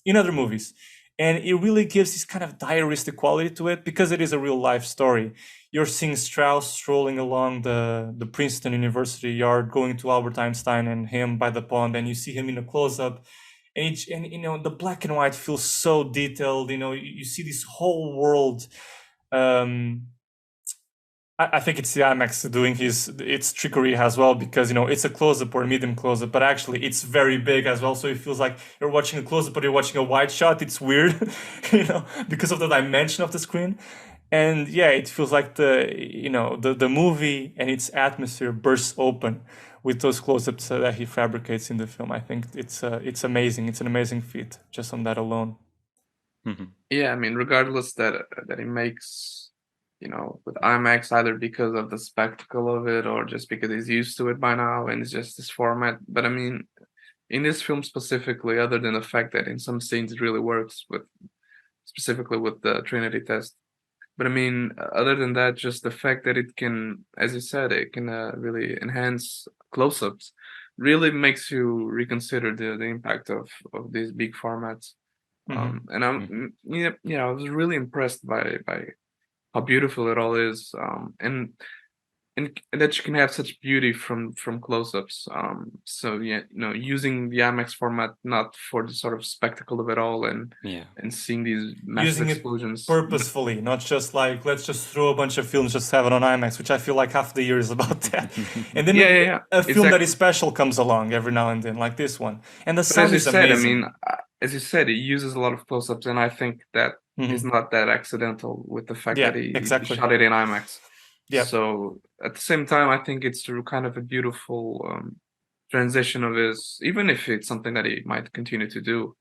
in other movies. And it really gives this kind of diaristic quality to it, because it is a real life story. You're seeing Strauss strolling along the Princeton University yard, going to Albert Einstein and him by the pond, and you see him in a close-up. And the black and white feels so detailed. You see this whole world. I think it's the IMAX doing its trickery as well, because it's a close-up or a medium close-up, but actually it's very big as well. So it feels like you're watching a close-up, but you're watching a wide shot. It's weird, because of the dimension of the screen. And yeah, it feels like the movie and its atmosphere bursts open with those close-ups that he fabricates in the film. I think it's amazing. It's an amazing feat just on that alone. Mm-hmm. Yeah, I mean, regardless that he makes, with IMAX, either because of the spectacle of it or just because he's used to it by now and it's just this format. But I mean, in this film specifically, other than the fact that in some scenes it really works specifically with the Trinity test. But I mean, other than that, just the fact that it can, as you said, it can really enhance close-ups, really makes you reconsider the impact of these big formats. And I was really impressed by how beautiful it all is, and that you can have such beauty from close-ups. So yeah, using the IMAX format not for the sort of spectacle of it all, and seeing these massive explosions purposefully, not just like, let's just throw a bunch of films, just have it on IMAX, which I feel like half the year is about that. And then a film that is special comes along every now and then, like this one. And the sound is amazing. I mean, as you said, it uses a lot of close-ups, and I think that is not that accidental with the fact that he shot it in IMAX. Yeah. So at the same time, I think it's kind of a beautiful transition of his, even if it's something that he might continue to do,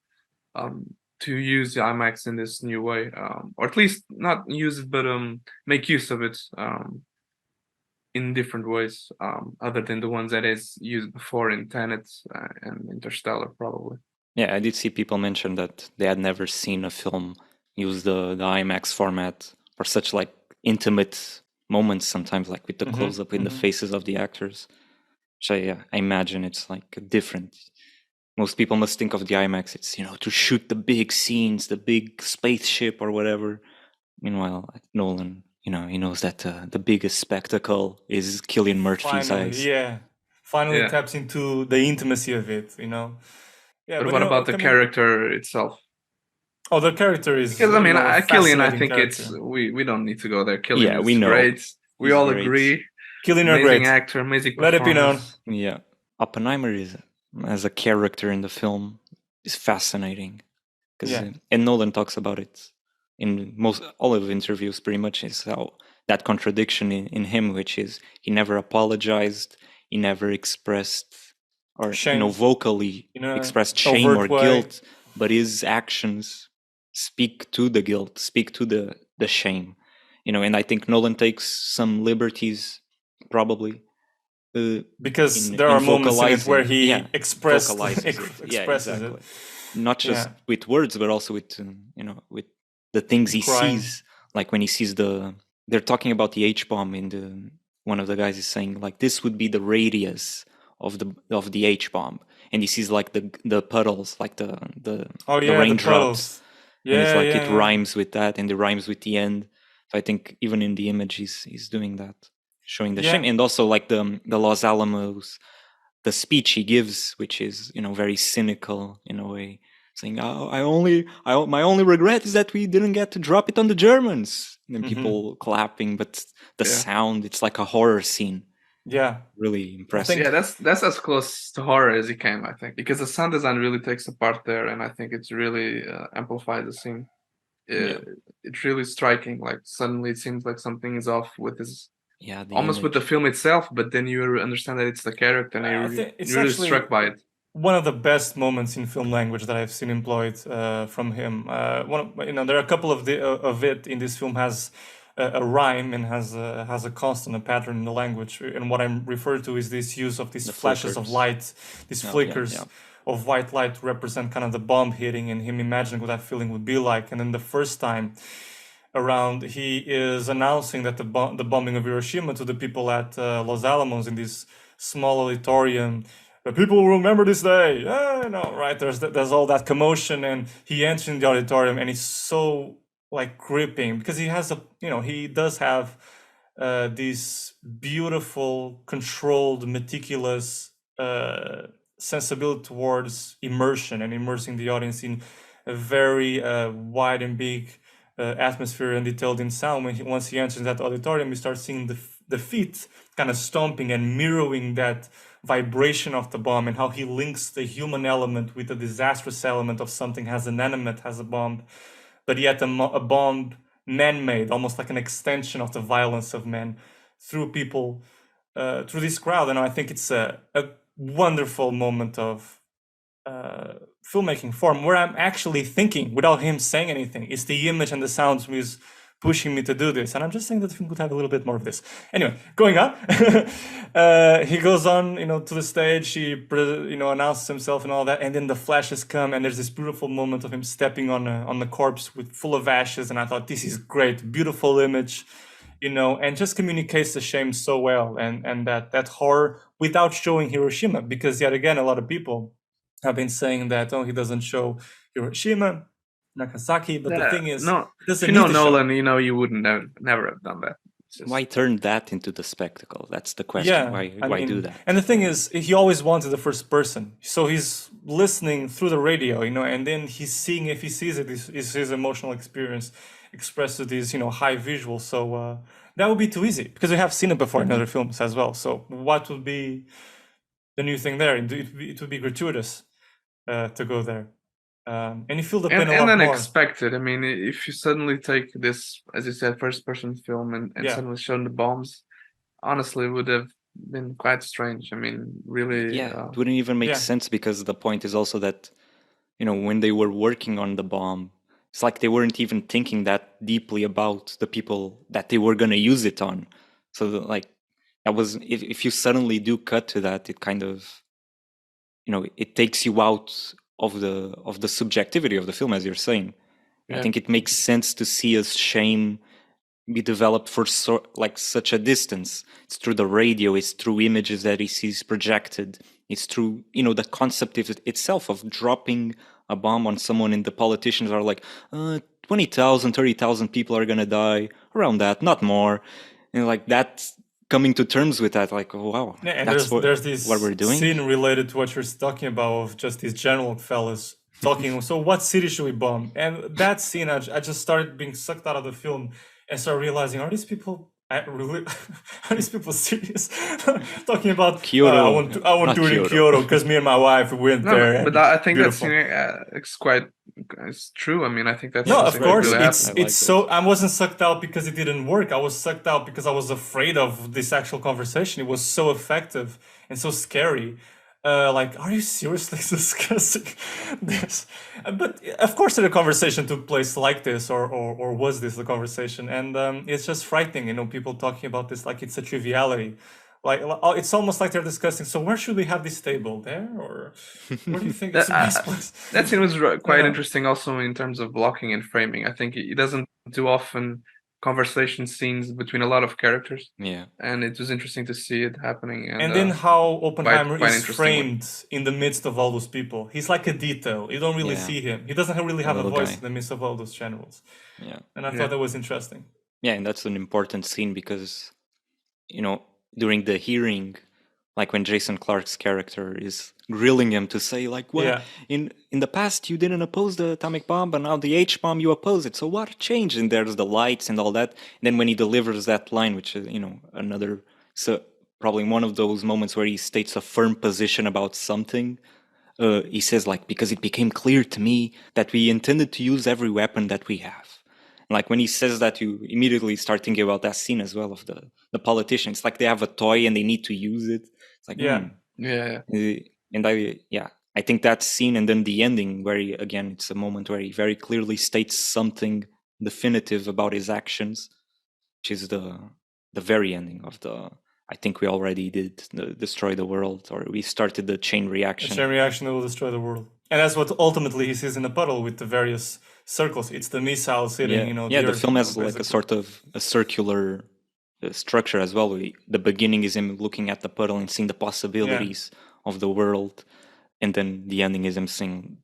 to use the IMAX in this new way, or at least not use it, but make use of it in different ways, other than the ones that is used before in Tenet and Interstellar, probably. Yeah, I did see people mention that they had never seen a film use the IMAX format for such like intimate moments, sometimes like with the close-up in the faces of the actors. So I imagine it's like different. Most people must think of the IMAX, it's to shoot the big scenes, the big spaceship or whatever. Meanwhile, Nolan, he knows that the biggest spectacle is Cillian Murphy's eyes. Finally taps into the intimacy of it. Yeah, but what about the character itself? Oh, the character is, because I mean, Cillian, I think it's we don't need to go there. Cillian is great. We all agree. Cillian, amazing actor, amazing performance. Let it be known. Yeah, Oppenheimer as a character in the film is fascinating, and Nolan talks about it in all of the interviews. Pretty much is how that contradiction in him, which is he never apologized, he never expressed or shame. Vocally expressed shame or guilt, but his actions speak to the guilt, speak to the shame, and I think Nolan takes some liberties, probably, because there are moments in it where he expresses it. not just Yeah. with words, but also with with the things he Crying. sees. Like when he sees they're talking about the H bomb in the one of the guys is saying like this would be the radius of the H bomb, and he sees like the puddles, like the Oh the yeah, the raindrops, puddles. and it's Yeah, like yeah, it yeah. rhymes with that, and it rhymes with the end. So I think even in the image, he's doing that, showing the shame, Yeah. and also like the Los Alamos, the speech he gives, which is very cynical in a way, saying, "Oh, my only regret is that we didn't get to drop it on the Germans." And then Mhm. people clapping, but the Yeah. sound, it's like a horror scene. Yeah. Really impressive. Yeah, that's as close to horror as it came, I think, because the sound design really takes a part there, and I think it's really amplified the scene. Yeah. It's really striking. Like suddenly it seems like something is off with his Yeah, the almost with the image. film itself, but then you understand that it's the character, and I think it's you're really actually struck by it. one of the best moments in film language that I've seen employed from him. There are a couple of it in this film has a rhyme and has a constant, a pattern in the language. And what I'm referring to is this use of these The flashes of flickers. light, these Oh, yeah, flickers yeah. of white light to represent kind of the bomb hitting and him imagining what that feeling would be like. And then the first time around, he is announcing that the bombing of Hiroshima to the people at Los Alamos in this small auditorium. The people will remember this day. Yeah, no, right. There's all that commotion, and he enters in the auditorium, and it's so like gripping because he has he does have this beautiful, controlled, meticulous sensibility towards immersion and immersing the audience in a very wide and big atmosphere and detailed in sound. Once he enters that auditorium, you start seeing the feet kind of stomping and mirroring that vibration of the bomb, and how he links the human element with the disastrous element of something as inanimate as a bomb, but yet a bomb man-made, almost like an extension of the violence of men through people, through this crowd. And I think it's a wonderful moment of filmmaking form where I'm actually thinking without him saying anything. It's the image and the sounds who's pushing me to do this, and I'm just saying that the film could have a little bit more of this. Anyway, going on, he goes on, to the stage. He, announces himself and all that, and then the flashes come, and there's this beautiful moment of him stepping on the corpse full of ashes. And I thought, this is great, beautiful image, and just communicates the shame so well, and that horror without showing Hiroshima, because yet again, a lot of people have been saying that, he doesn't show Hiroshima, Nagasaki, but the thing is, no, if you know Nolan, you wouldn't never have done that. Why turn that into the spectacle? That's the question. Why do that? And the thing is, he always wanted the first person, so he's listening through the radio, and then he's seeing, if he sees it, is his emotional experience expressed with these, high visuals. So that would be too easy, because we have seen it before in other films as well. So what would be the new thing there? It would be gratuitous to go there. And you feel the pain a lot more. And unexpected. I mean, if you suddenly take this, as you said, first-person film and suddenly show the bombs, honestly, it would have been quite strange. I mean, really. Yeah, it wouldn't even make sense, because the point is also that, when they were working on the bomb, it's like they weren't even thinking that deeply about the people that they were going to use it on. So that was, if you suddenly do cut to that, it kind of, it takes you out of the subjectivity of the film, as you're saying. I think it makes sense to see a shame be developed for such a distance. It's through the radio, it's through images that he sees projected, it's through the concept itself of dropping a bomb on someone, and the politicians are like 20,000, 30,000 people are gonna die, around that, not more. And like that, coming to terms with that, like, oh, wow, and that's there's this what we're doing. Scene related to what you're talking about, of just these general fellas talking. So what city should we bomb? And that scene, I just started being sucked out of the film and started realizing, are these people really? Are these people serious? Talking about Kyoto? I want to do it in Kyoto because me and my wife went there. But I think beautiful. it's true. I mean, I think that's of course. Really it's so. I wasn't sucked out because it didn't work. I was sucked out because I was afraid of this actual conversation. It was so effective and so scary. Like, are you seriously discussing this? But of course, the conversation took place like this, or was this the conversation? And it's just frightening, people talking about this like it's a triviality. Like it's almost like they're discussing. So where should we have this table? There, or where do you think it's the best place? That scene was quite interesting, also in terms of blocking and framing. I think it doesn't do often conversation scenes between a lot of characters. Yeah. And it was interesting to see it happening. And then how Oppenheimer quite is interesting framed in the midst of all those people. He's like a detail. You don't really Yeah. see him. He doesn't really have a little voice guy. in the midst of all those generals. Yeah. And I thought that was interesting. Yeah, and that's an important scene because, you know, during the hearing, like when Jason Clarke's character is grilling him to say, like, well, Yeah. in the past you didn't oppose the atomic bomb, but now the H bomb you oppose it. So what changed? And there's the lights and all that. And then when he delivers that line, which is, you know, another, so probably one of those moments where he states a firm position about something. He says, like, because it became clear to me that we intended to use every weapon that we have. Like when he says that, you immediately start thinking about that scene as well of the politician. It's like they have a toy and they need to use it. It's like, Yeah. And I think that scene and then the ending where he, again, it's a moment where he very clearly states something definitive about his actions, which is the very ending of I think we already did destroy the world, or we started the chain reaction. A chain reaction that will destroy the world. And that's what ultimately he sees in the puddle with the various circles. It's the missile hitting, the film has like a sort of a circular structure as well. The beginning is him looking at the puddle and seeing the possibilities of the world, and then the ending is him seeing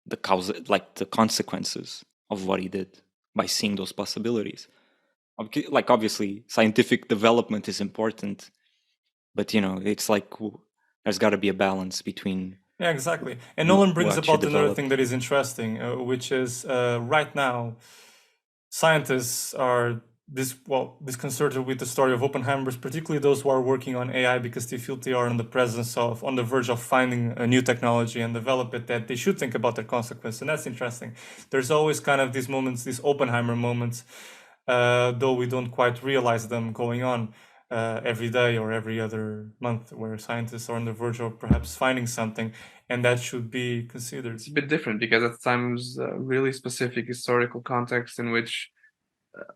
the cause, like the consequences of what he did by seeing those possibilities. Like obviously, scientific development is important, but you know, it's like there's got to be a balance between. Yeah, exactly. And Nolan brings what you about another develop. thing that is interesting, which is right now, scientists are disconcerted with the story of Oppenheimer, particularly those who are working on AI, because they feel they are on the verge of finding a new technology and develop it, that they should think about their consequences. And that's interesting. There's always kind of these moments, these Oppenheimer moments, though we don't quite realize them going on every day or every other month, where scientists are on the verge of perhaps finding something, and that should be considered. It's a bit different because at times really specific historical context in which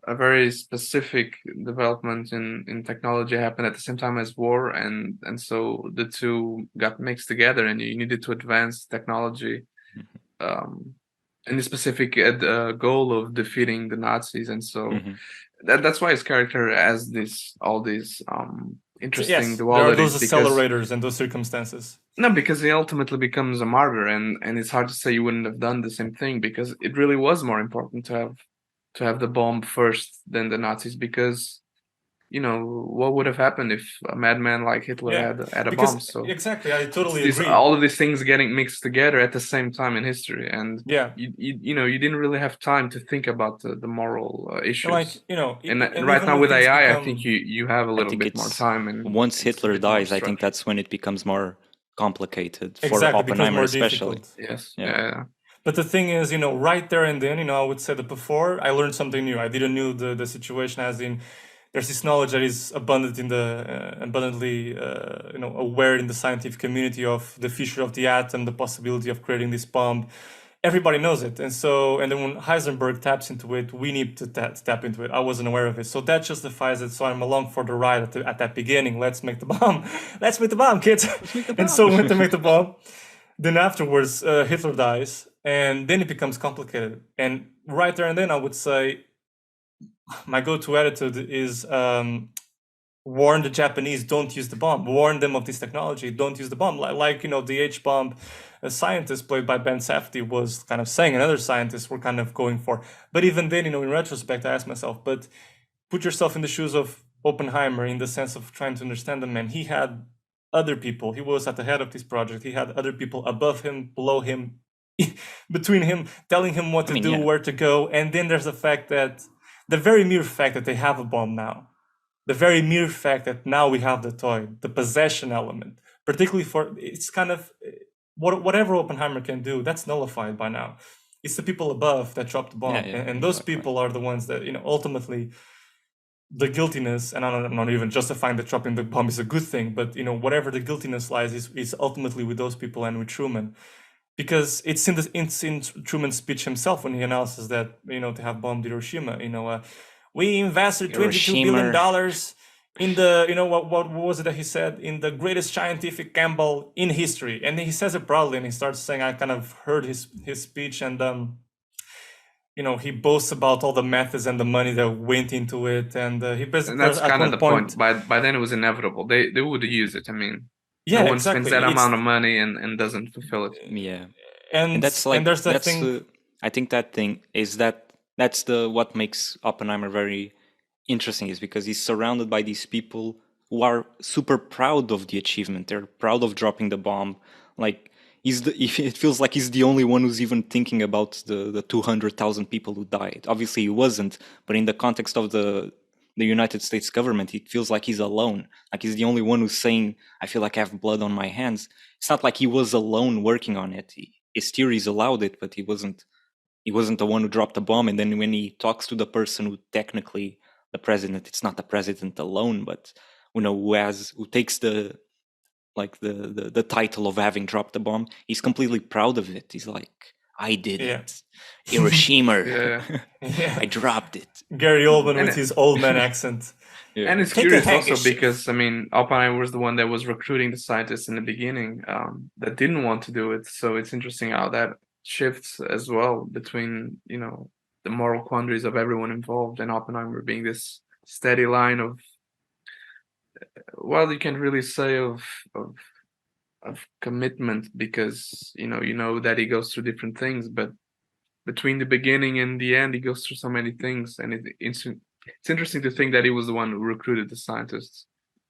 a very specific development in technology happened at the same time as war, and so the two got mixed together, and you needed to advance technology in the specific goal of defeating the Nazis, and so that's why his character has all these interesting dualities. There are those accelerators and those circumstances. No, because he ultimately becomes a martyr, and it's hard to say you wouldn't have done the same thing, because it really was more important to have the bomb first than the Nazis, because you know what would have happened if a madman like Hitler had a bomb. So exactly, I totally agree. All of these things getting mixed together at the same time in history, and you didn't really have time to think about the moral issues. And right now with AI, I think you have a little bit more time. And once Hitler dies, I think that's when it becomes more complicated for Oppenheimer, especially. Yes. Yeah. But the thing is, right there and then, I would say that before I learned something new. I didn't know the situation as in there's this knowledge that is abundantly aware in the scientific community of the future of the atom, the possibility of creating this bomb. Everybody knows it. And then when Heisenberg taps into it, we need to tap into it. I wasn't aware of it. So that justifies it. So I'm along for the ride at that beginning. Let's make the bomb. Let's make the bomb, kids. And so we went to make the bomb. Then afterwards, Hitler dies. And then it becomes complicated. And right there and then, I would say my go-to attitude is warn the Japanese, don't use the bomb. Warn them of this technology, don't use the bomb. Like the H-bomb scientist played by Ben Safdie was kind of saying, and other scientists were kind of going for. But even then, in retrospect, I asked myself, but put yourself in the shoes of Oppenheimer in the sense of trying to understand the man. He had other people. He was at the head of this project. He had other people above him, below him, between him, telling him what to do, where to go. And then there's the fact that the very mere fact that they have a bomb now, the very mere fact that now we have the toy, the possession element, particularly it's kind of whatever Oppenheimer can do, that's nullified by now. It's the people above that dropped the bomb. And those people are the ones that, ultimately the guiltiness, and I'm not even justifying that dropping the bomb is a good thing, but, whatever the guiltiness lies is ultimately with those people and with Truman. Because it's in Truman's speech himself when he announces that, they have bombed Hiroshima. We invested $22 billion in the, what was it that he said, in the greatest scientific gamble in history, and he says it proudly, and he starts saying, I kind of heard his speech, and he boasts about all the methods and the money that went into it, and he basically, And that's at kind of one the point, point. By then it was inevitable. They would use it. I mean, yeah, no one spends exactly, that amount of money and doesn't fulfill it. Yeah. and that's there's that thing. I think that thing is that's what makes Oppenheimer very interesting, is because he's surrounded by these people who are super proud of the achievement. They're proud of dropping the bomb. Like it feels like he's the only one who's even thinking about the 200,000 people who died. Obviously he wasn't, but in the context of the United States government, it feels like he's alone. Like he's the only one who's saying, I feel like I have blood on my hands. It's not like he was alone working on it. His theories allowed it, but he wasn't the one who dropped the bomb. And then when he talks to the person who technically the president, it's not the president alone, but who takes the title of having dropped the bomb, he's completely proud of it. He's like, I did it. Hiroshima. Yeah. I dropped it. Gary Oldman with his old man accent. Yeah. And it's curious also because, I mean, Oppenheimer was the one that was recruiting the scientists in the beginning that didn't want to do it. So it's interesting how that shifts as well between, the moral quandaries of everyone involved, and Oppenheimer being this steady line of, well, you can't really say of commitment, because you know that he goes through different things, but between the beginning and the end he goes through so many things, and it's interesting to think that he was the one who recruited the scientists,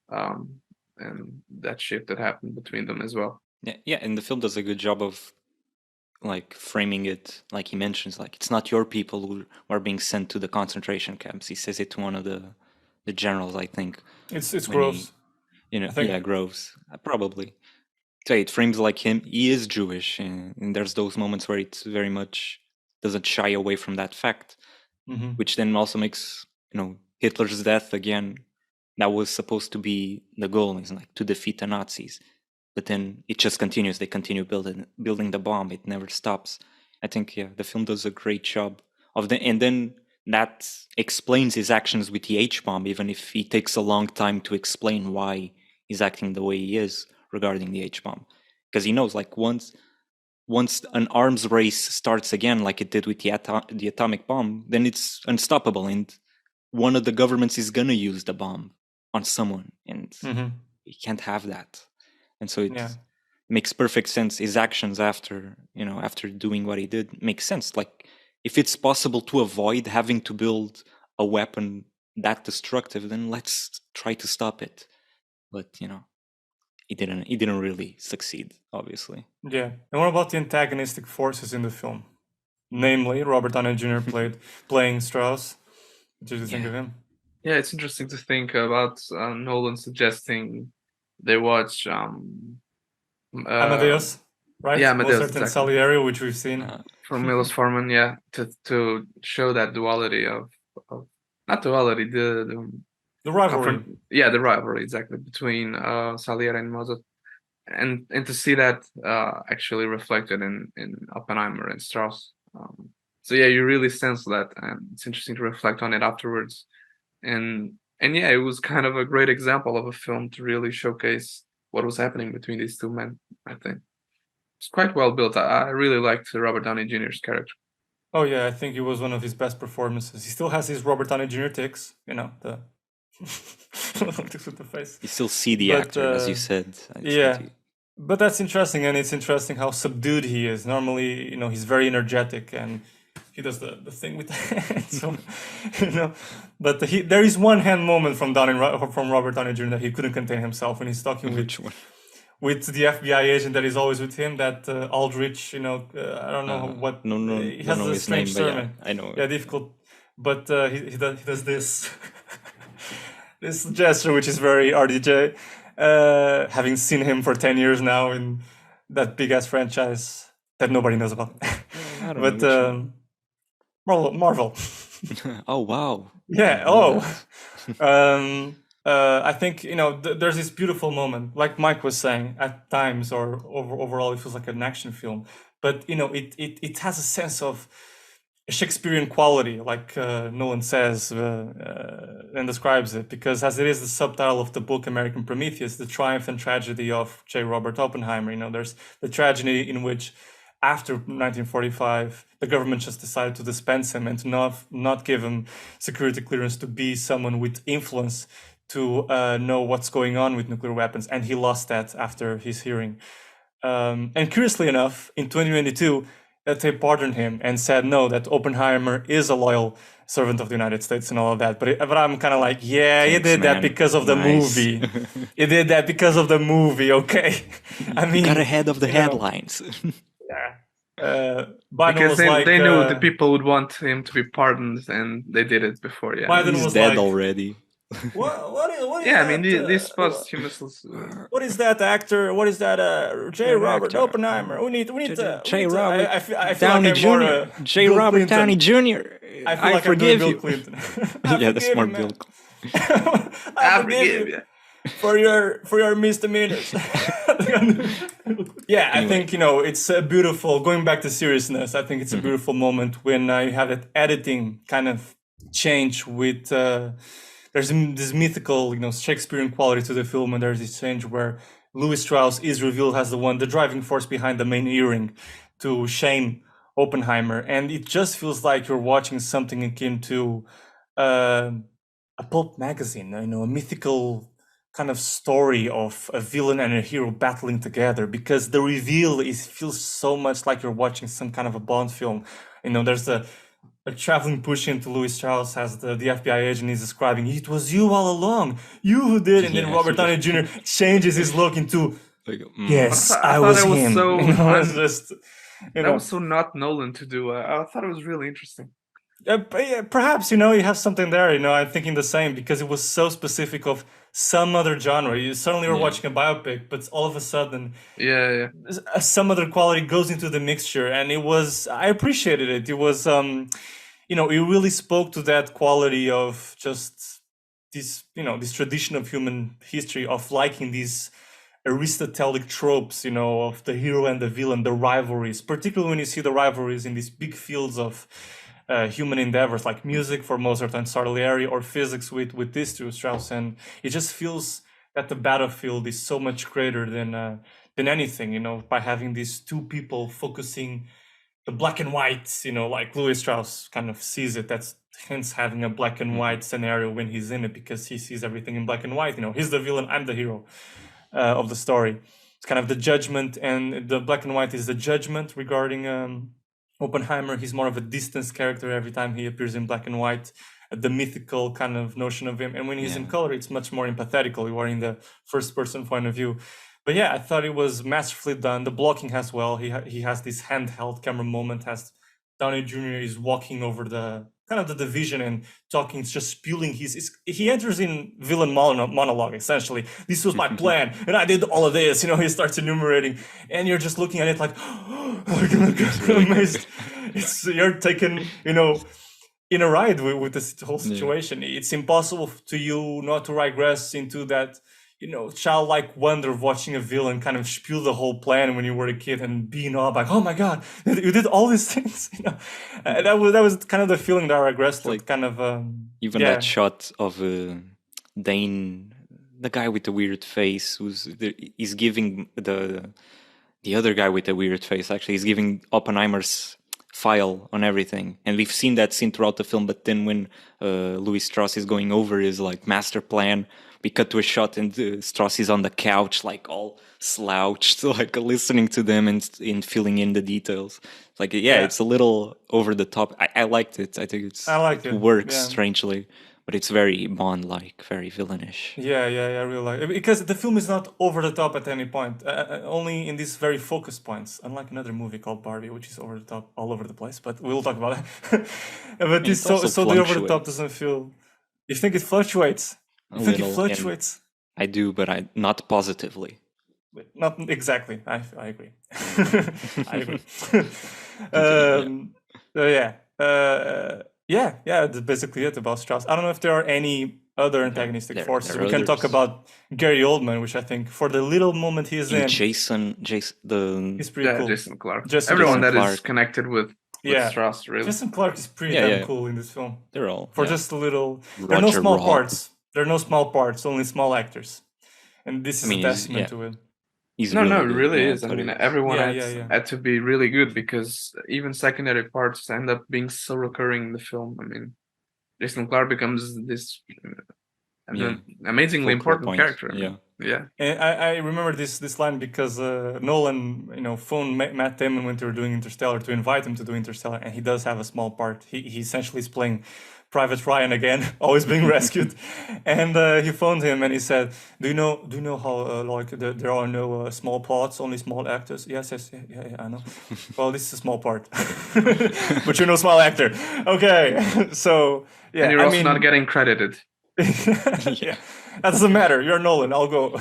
and that shift that happened between them as well. Yeah, and the film does a good job of like framing it, like he mentions, like it's not your people who are being sent to the concentration camps. He says it to one of the generals, I think. It's Groves. Yeah, Groves, probably. So it frames like him. He is Jewish, and there's those moments where it very much doesn't shy away from that fact, which then also makes Hitler's death again. That was supposed to be the goal, is like to defeat the Nazis, but then it just continues. They continue building the bomb. It never stops. I think the film does a great job of and then that explains his actions with the H-bomb, even if he takes a long time to explain why he's acting the way he is regarding the H-bomb, because he knows, like, once an arms race starts again, like it did with the atomic bomb, then it's unstoppable, and one of the governments is gonna use the bomb on someone, and he can't have that. And so it makes perfect sense. His actions after doing what he did makes sense. Like, if it's possible to avoid having to build a weapon that destructive, then let's try to stop it. But he didn't really succeed, obviously. Yeah. And what about the antagonistic forces in the film? Namely, Robert Downey Jr. playing Strauss. What did you think of him? Yeah, it's interesting to think about Nolan suggesting they watch Amadeus, right? Yeah, Amadeus, Mozart and Salieri, which we've seen from Milos Forman. Yeah, to show that duality of not duality, the rivalry. The rivalry, exactly, between Salieri and Mozart, and to see that actually reflected in Oppenheimer and Strauss. So yeah, you really sense that, and it's interesting to reflect on it afterwards. And yeah, it was kind of a great example of a film to really showcase what was happening between these two men. I think it's quite well built. I really liked Robert Downey Jr.'s character. Oh yeah, I think it was one of his best performances. He still has his Robert Downey Jr. tics, the tics with the face. You still see the actor, as you said. But that's interesting, and it's interesting how subdued he is. Normally, he's very energetic, and he does the thing with the hand. So, but there is one hand moment from Robert Downey Jr. that he couldn't contain himself when he's talking with the FBI agent that is always with him. That Aldrich, I don't know what. No, he has a strange surname. I know. Yeah, difficult. But he does this this gesture, which is very RDJ. Having seen him for 10 years now in that big ass franchise that nobody knows about. But Marvel. Oh wow. Yeah. I think there's this beautiful moment, like Mike was saying. At times, or overall, it feels like an action film. But it has a sense of Shakespearean quality, like Nolan says and describes it, because as it is the subtitle of the book American Prometheus, the triumph and tragedy of J. Robert Oppenheimer. There's the tragedy in which after 1945, the government just decided to dispense him and to not give him security clearance to be someone with influence to know what's going on with nuclear weapons, and he lost that after his hearing. And curiously enough, in 2022, they pardoned him and said no, that Oppenheimer is a loyal servant of the United States and all of that. But I'm kind of like, yeah, you did that because of the movie. You did that because of the movie, okay? I mean, got ahead of the headlines. Yeah. Because they knew the people would want him to be pardoned, and they did it before. Yeah, Biden He's was dead like, already. What is Yeah, that, I mean, this posthumous. What is that actor? What is that? J. Robert Oppenheimer. We need J. Robert I feel Downey like I'm Jr. J. Robert Downey Jr. I feel like forgive I'm you. Bill Clinton. Yeah, that's more Bill. I forgive you for your misdemeanors. Yeah, I think it's a beautiful. Going back to seriousness, I think it's a beautiful moment when you have that editing kind of change with. There's this mythical, Shakespearean quality to the film, and there's this change where Louis Strauss is revealed as the driving force behind the main earring to shame Oppenheimer, and it just feels like you're watching something akin to a pulp magazine, a mythical kind of story of a villain and a hero battling together, because the reveal feels so much like you're watching some kind of a Bond film. There's a traveling push into Louis Strauss as the FBI agent is describing, it was you all along, you who did, and then Robert Downey Jr. changes his look into, yes, I was him. It's just, that was so not Nolan to do. I thought it was really interesting. Perhaps, you have something there, I'm thinking the same, because it was so specific of some other genre. You suddenly were watching a biopic, but all of a sudden some other quality goes into the mixture, and I appreciated it. It was it really spoke to that quality of just this this tradition of human history of liking these Aristotelic tropes, of the hero and the villain, the rivalries, particularly when you see the rivalries in these big fields of human endeavors, like music for Mozart and Salieri, or physics with these two, Strauss. And it just feels that the battlefield is so much greater than anything, by having these two people focusing the black and white, like Louis Strauss kind of sees it. That's hence having a black and white scenario when he's in it, because he sees everything in black and white. He's the villain, I'm the hero of the story. It's kind of the judgment, and the black and white is the judgment regarding Oppenheimer. He's more of a distance character every time he appears in black and white, the mythical kind of notion of him. And when he's in color, it's much more empathetical. You are in the first person point of view. But yeah, I thought it was masterfully done. The blocking as well. He has this handheld camera moment as Downey Jr. is walking over the kind of the division and talking, just spewing he enters in villain monologue, essentially. This was my plan, and I did all of this. He starts enumerating, and you're just looking at it like, oh my God, amazed. You're taken, in a ride with this whole situation. It's impossible to you not to regress into that, childlike wonder of watching a villain kind of spew the whole plan when you were a kid and being all like, oh my God, you did all these things. That was kind of the feeling that I regressed to. Kind of even that shot of Dane, the guy with the weird face, he's giving the other guy with the weird face. Actually, he's giving Oppenheimer's file on everything, and we've seen that scene throughout the film. But then when Louis Strauss is going over his master plan, we cut to a shot and Strauss is on the couch, all slouched, listening to them and filling in the details. It's a little over the top. I liked it. I think it works strangely, but it's very Bond-like, very villainish. Yeah, I really like it, because the film is not over the top at any point, only in these very focused points, unlike another movie called Barbie, which is over the top all over the place, but we'll talk about that. But this so the over the top doesn't feel. You think it fluctuates? You think it fluctuates? I do, but not positively. Not exactly. I agree. I agree. That's basically it about Strauss. I don't know if there are any other antagonistic forces. We can talk about Gary Oldman, which I think for the little moment he is in. Jason, he's pretty cool. Jason Clarke. Jason Everyone Clarke. That is connected with Yeah. Strauss, really. Jason Clarke is pretty Yeah, damn yeah. cool in this film. They're all For yeah. just a little. There are no Roger small Robb. parts. There are no small parts, only small actors. And this is I mean, a testament to it. He's No, really no, it good. really Yeah, is. I totally mean, is. everyone Yeah. had to be really good because even secondary parts end up being so recurring in the film. I mean, Jason Clarke becomes this amazingly Fulcral important point. character. I mean, yeah. And I remember this line because Nolan, phoned Matt Damon when they were doing Interstellar to invite him to do Interstellar, and he does have a small part. He essentially is playing Private Ryan again, always being rescued. And he phoned him and he said, "Do you know how there are no small plots, only small actors?" Yes, yeah, I know. Well, this is a small part, but you're no small actor. Okay, so yeah, And you're also not getting credited. Yeah, that doesn't matter. You're Nolan. I'll go.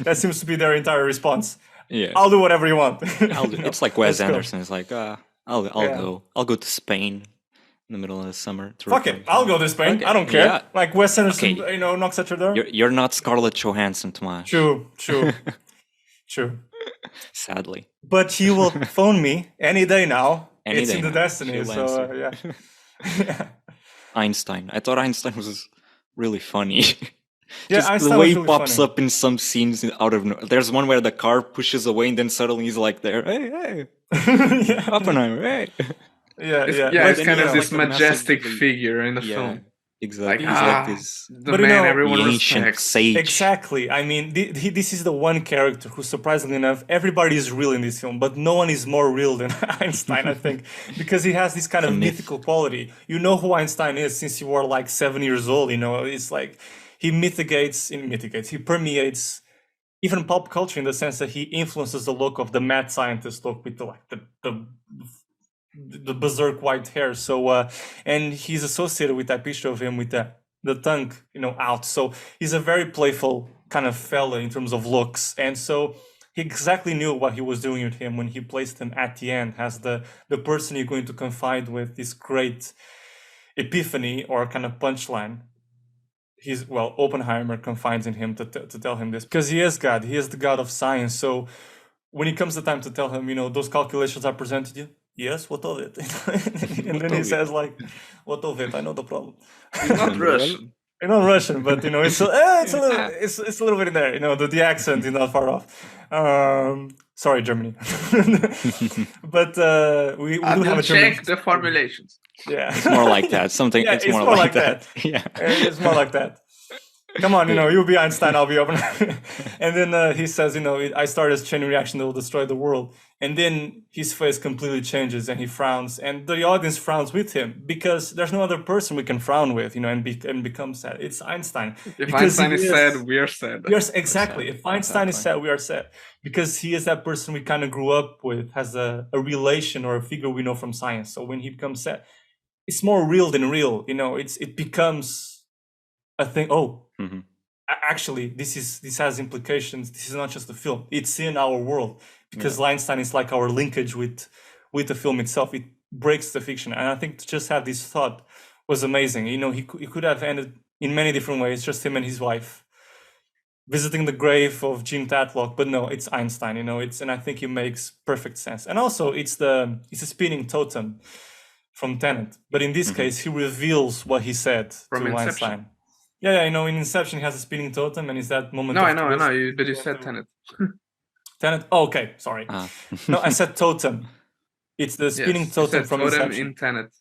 That seems to be their entire response. Yeah, I'll do whatever you want. It's like Wes Anderson. It's like, I'll go. I'll go to Spain in the middle of the summer. Fuck it. I'll go to Spain. Okay. I don't care. Yeah. Like Wes Anderson, knocks at your door. You're not Scarlett Johansson, Tomás. True. Sadly. But he will phone me any day now. Any it's day in the now. destiny. She'll So answer. Einstein. I thought Einstein was really funny. Yeah, Just Einstein the way was he really pops funny. up in some scenes out of nowhere. There's one where the car pushes away and then suddenly he's like there. Hey, Yeah. Oppenheimer, hey. Yeah. It's kind of has, this like, a majestic massively- figure in the film. Exactly. Like, He's like this the But, man everyone ancient respects. sage. Exactly. I mean, this is the one character who, surprisingly enough, everybody is real in this film, but no one is more real than Einstein, I think, because he has this kind of a myth. mythical quality. You know who Einstein is since you were like 7 years old. It's like he he permeates even pop culture in the sense that he influences the look of the mad scientist look with the berserk white hair. So and he's associated with that picture of him with the tongue out. So he's a very playful kind of fella in terms of looks, and so he exactly knew what he was doing with him when he placed him at the end as the person you're going to confide with this great epiphany or kind of punchline. Oppenheimer confides in him to tell him this because he is God. He is the God of science. So when it comes the time to tell him, those calculations I presented you. Yes, what of it? And then he says like, "What of it? I know the problem." He's not Russian. You're not Russian, but it's a little bit in there. The accent is not far off. Sorry, Germany. But we do have a German. Check the formulations. Yeah, It's more like that. Something. Yeah, it's more like that. Yeah. It's more like that. Come on, you'll be Einstein, I'll be Oppenheimer. And then he says, I started a chain reaction that will destroy the world. And then his face completely changes and he frowns. And the audience frowns with him because there's no other person we can frown with, and become sad. It's Einstein. If Einstein is sad, we are sad. Yes, exactly. If Einstein is sad, we are sad. Because he is that person we kind of grew up with, has a relation or a figure we know from science. So when he becomes sad, it's more real than real. It becomes a thing. Oh, actually, this has implications. This is not just a film; it's in our world because Einstein is like our linkage with the film itself. It breaks the fiction, and I think to just have this thought was amazing. He could have ended in many different ways. Just him and his wife visiting the grave of Jim Tatlock, but no, it's Einstein. And I think it makes perfect sense. And also, it's a spinning totem from Tenet, but in this case, he reveals what he said From to Inception. Einstein. Yeah, in Inception, he has a spinning totem, and it's that moment. No, of I know, twist. but you said Tenet. Tenet. Oh, okay, sorry. No, I said totem. It's the spinning Yes, totem you said from totem Inception. in Tenet.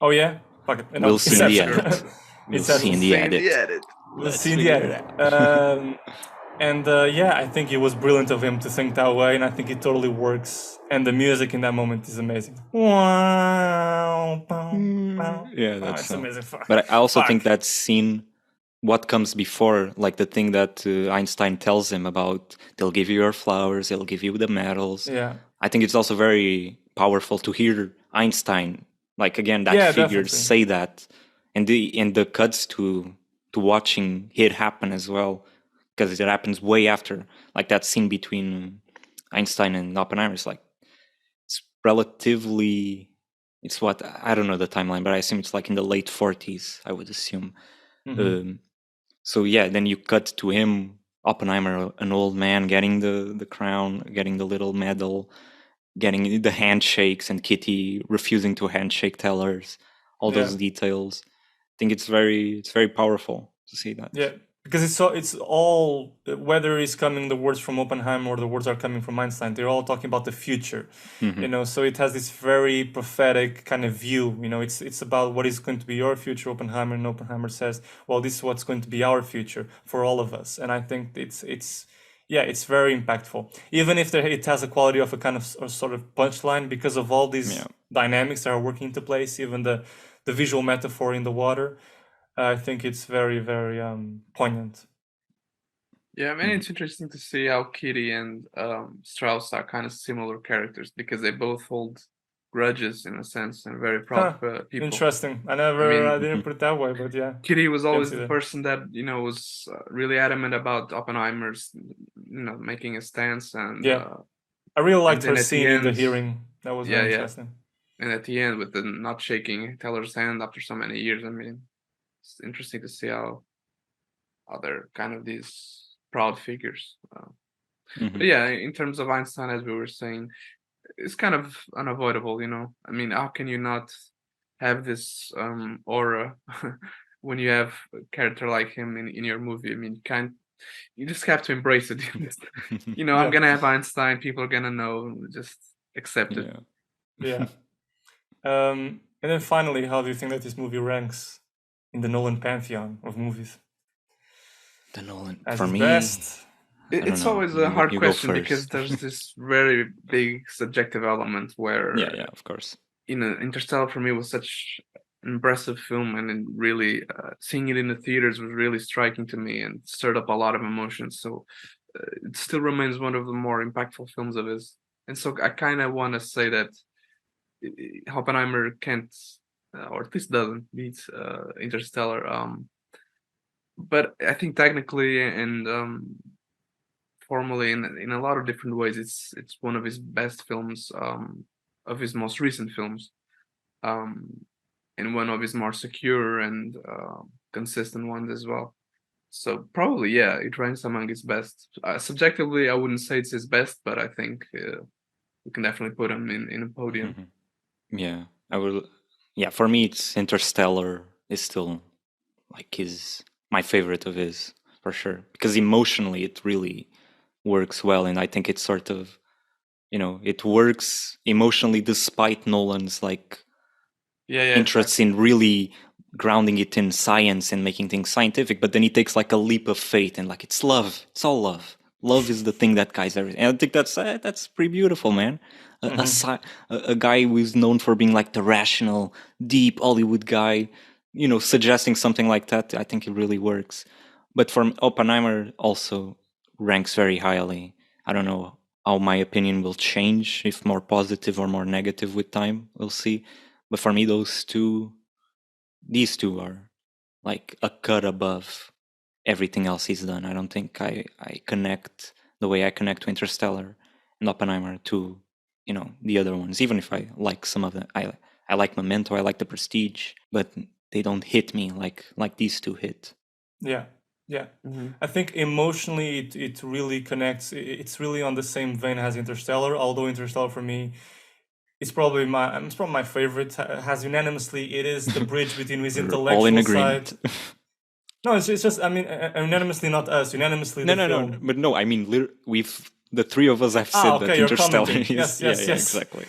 Oh yeah, fuck it. No, We'll see in the Inception. edit. We'll Inception. see in the edit. We'll see in the edit. And I think it was brilliant of him to think that way, and I think it totally works. And the music in that moment is amazing. Wow. Yeah, that's it's amazing. But I also Fuck. think that scene, what comes before, like the thing that Einstein tells him about, they'll give you your flowers, they'll give you the medals. Yeah. I think it's also very powerful to hear Einstein, like again, that figure definitely. say that, and the cuts to watching it happen as well, because it happens way after, like that scene between Einstein and Oppenheimer. It's like it's what, I don't know the timeline, but I assume it's like in the late 40s, I would assume. So yeah, then you cut to him, Oppenheimer, an old man, getting the crown, getting the little medal, getting the handshakes and Kitty refusing to handshake tellers, all those details. I think it's very powerful to see that. Yeah, because it's all, whether it's coming the words from Oppenheimer or the words are coming from Einstein, they're all talking about the future. So it has this very prophetic kind of view. It's about what is going to be your future, Oppenheimer, and Oppenheimer says, well, this is what's going to be our future for all of us. And I think it's very impactful, even if it has a quality of a kind of sort of punchline, because of all these dynamics that are working into place, even the visual metaphor in the water. I think it's very, very poignant. Yeah, I mean, it's interesting to see how Kitty and Strauss are kind of similar characters, because they both hold grudges in a sense and very proud people. Interesting. I didn't put it that way, but yeah. Kitty was always the person that was really adamant about Oppenheimer's making a stance, and I really liked her scene in the hearing. That was very interesting. And at the end, with the not shaking Teller's hand after so many years, I mean, it's interesting to see how they're kind of these proud figures. But yeah, in terms of Einstein, as we were saying, it's kind of unavoidable, I mean, how can you not have this aura when you have a character like him in your movie? I mean, you just have to embrace it. I'm gonna have Einstein, people are gonna know, just accept it. Yeah. And then finally, how do you think that this movie ranks in the Nolan pantheon of movies? The Nolan, as for me, best. It's always a hard question, because there's this very big subjective element where of course, Interstellar for me was such an impressive film, and it really seeing it in the theaters was really striking to me and stirred up a lot of emotions. So it still remains one of the more impactful films of his. And so I kind of want to say that Oppenheimer can't, or at least doesn't beat Interstellar. But I think technically and formally, in a lot of different ways, it's one of his best films, of his most recent films, and one of his more secure and consistent ones as well. So probably, it ranks among his best. Subjectively, I wouldn't say it's his best, but I think we can definitely put him in a podium. Yeah, I will. Yeah, for me, it's Interstellar is still like my favorite of his, for sure, because emotionally it really works well, and I think it's sort of, it works emotionally despite Nolan's interests in really grounding it in science and making things scientific. But then he takes like a leap of faith, and it's love. It's all love. Love is the thing that guides everything. And I think that's pretty beautiful, man. A guy who's known for being like the rational, deep Hollywood guy, suggesting something like that, I think it really works. But for Oppenheimer also ranks very highly. I don't know how my opinion will change, if more positive or more negative with time. We'll see. But for me, these two are like a cut above everything else he's done. I don't think I connect the way I connect to Interstellar and Oppenheimer to, the other ones. Even if I like some of them, I like Memento, I like The Prestige, but they don't hit me like these two hit. Yeah. I think emotionally it really connects. It's really on the same vein as Interstellar, although Interstellar for me, it's probably my favorite. Has unanimously, it is the bridge between his intellectual all in agreement. side. No, it's just, I mean, unanimously, not us, unanimously the film. No, but no, I mean, the three of us have said that Interstellar is... Yes. Exactly.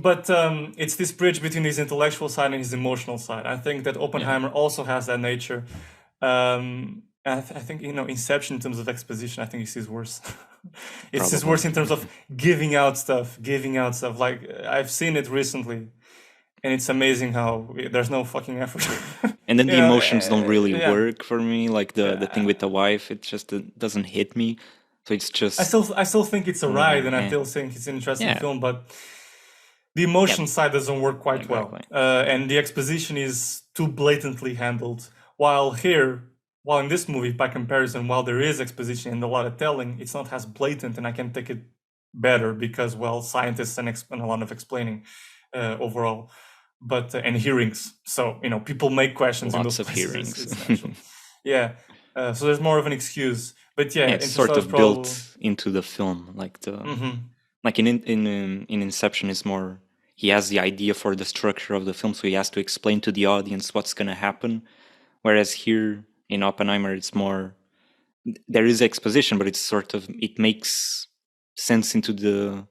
But it's this bridge between his intellectual side and his emotional side. I think that Oppenheimer also has that nature. I think, Inception in terms of exposition, I think it's his worst. It's his worst in terms of giving out stuff. Like, I've seen it recently, and it's amazing how there's no fucking effort. And then the emotions don't really work for me. Like the thing with the wife, it just doesn't hit me. So it's just... I still think it's a ride, and I still think it's an interesting film, but the emotion side doesn't work quite well. And the exposition is too blatantly handled. While in this movie, by comparison, while there is exposition and a lot of telling, it's not as blatant, and I can take it better because, scientists and a lot of explaining overall, but and hearings. So people make questions. Lots in those of hearings. So there's more of an excuse, but it's sort of built into the film, like the like in Inception is more, he has the idea for the structure of the film, so he has to explain to the audience what's going to happen. Whereas here in Oppenheimer, it's more, there is exposition, but it's sort of, it makes sense into the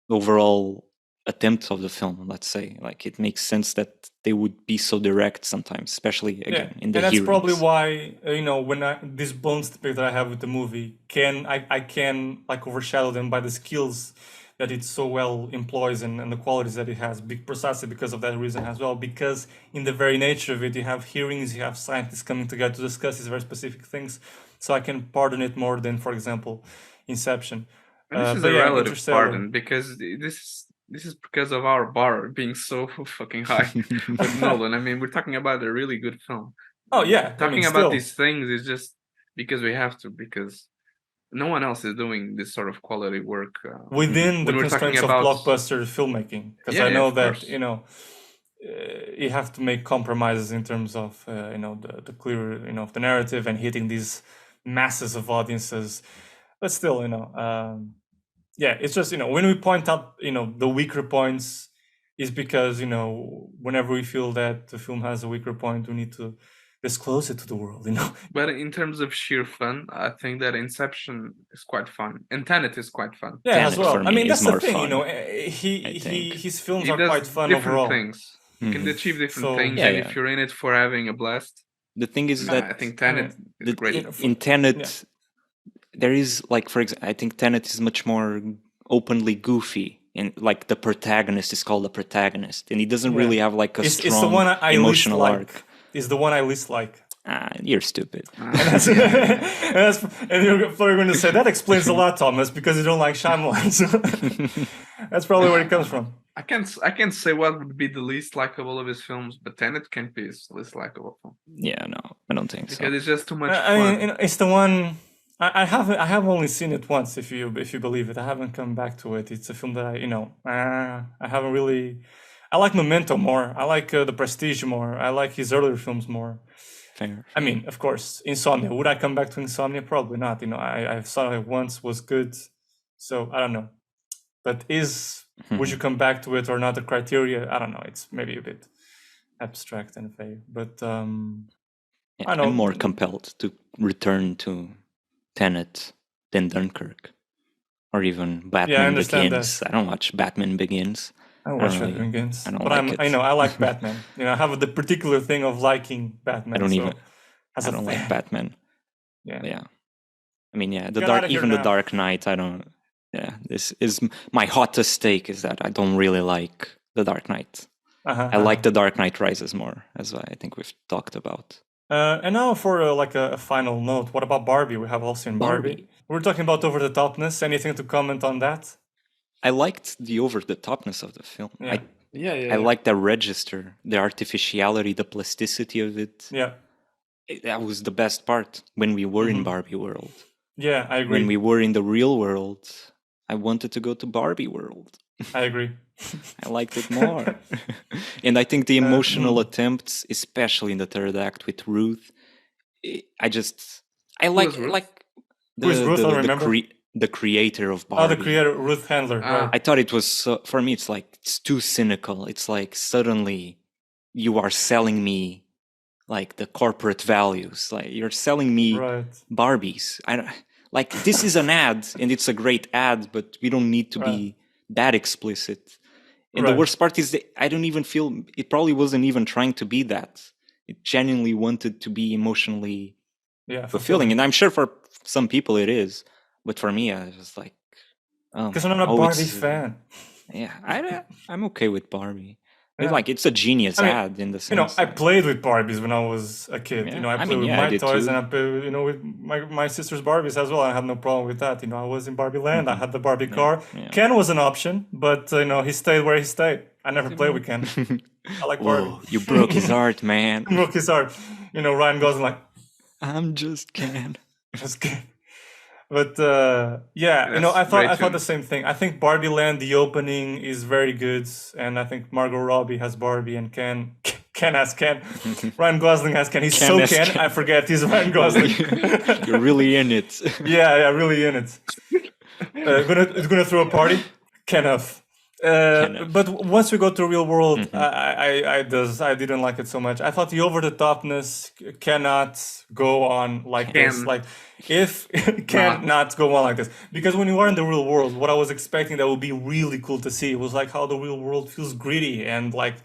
overall attempt of the film, let's say. Like, it makes sense that they would be so direct sometimes, especially again in the and that's hearings. probably why when this bones debate that I have with the movie I can like overshadow them by the skills that it so well employs and the qualities that it has, precisely because of that reason as well. Because in the very nature of it, you have hearings, you have scientists coming together to discuss these very specific things. So I can pardon it more than, for example, Inception. And this is a relative pardon, because this is because of our bar being so fucking high with Nolan. I mean, we're talking about a really good film. Oh yeah, Talking about these things is just because we have to, because no one else is doing this sort of quality work within the constraints of blockbuster filmmaking. Because I know that you have to make compromises in terms of the clear the narrative and hitting these masses of audiences. But still, it's just when we point out the weaker points, is because whenever we feel that the film has a weaker point, we need to disclose it to the world. But in terms of sheer fun, I think that Inception is quite fun, and Tenet is quite fun. Yeah, Tenet as well. I mean, that's the thing. Fun. His films are quite fun overall. Things. You can achieve different things, and if you're in it for having a blast. The thing is that I think Tenet is great. In Tenet, there is, like, for example, I think Tenet is much more openly goofy, and like the protagonist is called the protagonist, and he doesn't really have like a strong it's the one I emotional arc. Is the one I least like. You're stupid. And you're probably going to say that explains a lot, Thomas, because you don't like Shyamalan. So that's probably where it comes from. I can't say what would be the least likable of his films, but Tenet can't be his least likable film. Yeah, no, I don't think so. Because it's just too much fun. I mean, it's the one. I have only seen it once, if you believe it. I haven't come back to it. It's a film that I haven't really. I like Memento more. I like The Prestige more. I like his earlier films more. Fair. I mean, of course, Insomnia. Would I come back to Insomnia? Probably not. I saw it once, was good. So I don't know. But would you come back to it or not? The criteria, I don't know. It's maybe a bit abstract and vague. But I know. I'm more compelled to return to Tenet than Dunkirk, or even Batman Begins. That. I don't watch Batman Begins. I watch Batman Begins, I don't like it. I like Batman. I have the particular thing of liking Batman. I don't like Batman. Yeah. I mean, the Dark Knight. I don't. Yeah, this is my hottest take. Is that I don't really like the Dark Knight. I like the Dark Knight Rises more, as I think we've talked about. And now for a final note, what about Barbie? We have all seen Barbie. We're talking about over the topness. Anything to comment on that? I liked the over-the-topness of the film. I liked the register, the artificiality, the plasticity of it. Yeah. That was the best part when we were in Barbie world. Yeah, I agree. When we were in the real world, I wanted to go to Barbie world. I agree. I liked it more. And I think the emotional attempts, especially in the third act with Ruth, I like the creator of Barbie. Oh, the creator, Ruth Handler. Right. I thought it was, for me, it's too cynical. It's like suddenly you are selling me like the corporate values. Like you're selling me Barbies. This is an ad and it's a great ad, but we don't need to be that explicit. And the worst part is that I don't even feel, it probably wasn't even trying to be that. It genuinely wanted to be emotionally fulfilling. And I'm sure for some people it is. But for me, I was like, because I'm not a Barbie fan. Yeah, I'm okay with Barbie. Yeah. It's a genius ad in the sense. I played with Barbies when I was a kid. Yeah. I played with my toys, and I played, with my sister's Barbies as well. I had no problem with that. I was in Barbie Land. I had the Barbie car. Yeah. Ken was an option, but he stayed where he stayed. I never played with Ken. I like Barbie. You broke his heart, man. Broke his heart. Ryan Gosling like, I'm just Ken. Just Ken. But I thought the same thing. I think Barbie Land, the opening is very good, and I think Margot Robbie has Barbie and Ken has Ken. Ryan Gosling has Ken. He's Ken. I forget he's Ryan Gosling. You're really in it. Yeah, really in it. gonna throw a party. Kenneth. But once we go to real world, I didn't like it so much. I thought the over the topness cannot go on like this. Like if cannot go on like this, because when you are in the real world, what I was expecting that would be really cool to see was like how the real world feels gritty and like,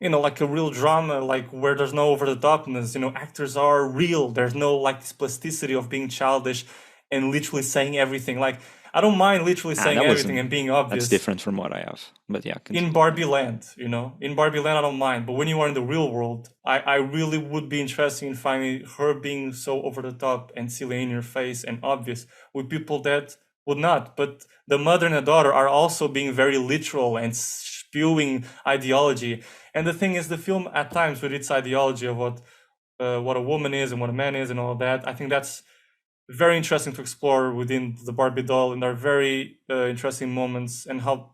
you know, like a real drama, like where there's no over the topness. You know, actors are real. There's no like this plasticity of being childish and literally saying everything. Like, I don't mind literally saying everything and being obvious. That's different from what I have. But yeah. In Barbie Land, you know, in Barbie Land, I don't mind. But when you are in the real world, I really would be interested in finding her being so over the top and silly in your face and obvious with people that would not. But the mother and the daughter are also being very literal and spewing ideology. And the thing is, the film at times with its ideology of what a woman is and what a man is and all that, I think that's very interesting to explore within the Barbie doll, and there are very interesting moments and how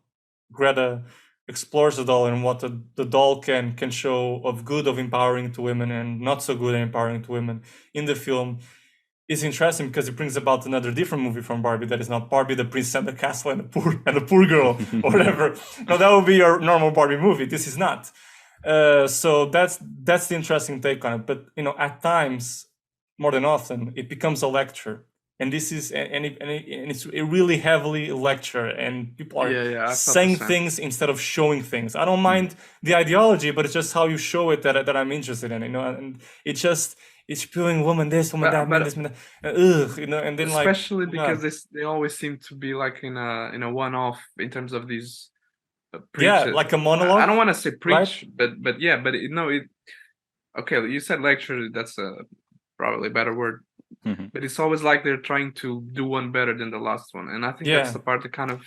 Greta explores the doll and what the doll can show of good, of empowering to women, and not so good at empowering to women in the film is interesting because it brings about another different movie from Barbie that is not Barbie, the Princess and the Castle and the poor girl or whatever. No, that would be your normal Barbie movie. This is not. So that's the interesting take on it. But you know, at times, more than often, it becomes a lecture, and this is and it's a really heavily lecture, and people are saying things instead of showing things. I don't mind the ideology, but it's just how you show it that I'm interested in. You know, and it's spewing woman this, woman that, man this, man that. You know, and then especially because they always seem to be like in a one-off in terms of these. Like a monologue. I don't want to say preach, right? but yeah, but okay, you said lecture. That's probably a better word, but it's always like they're trying to do one better than the last one, and I think that's the part that kind of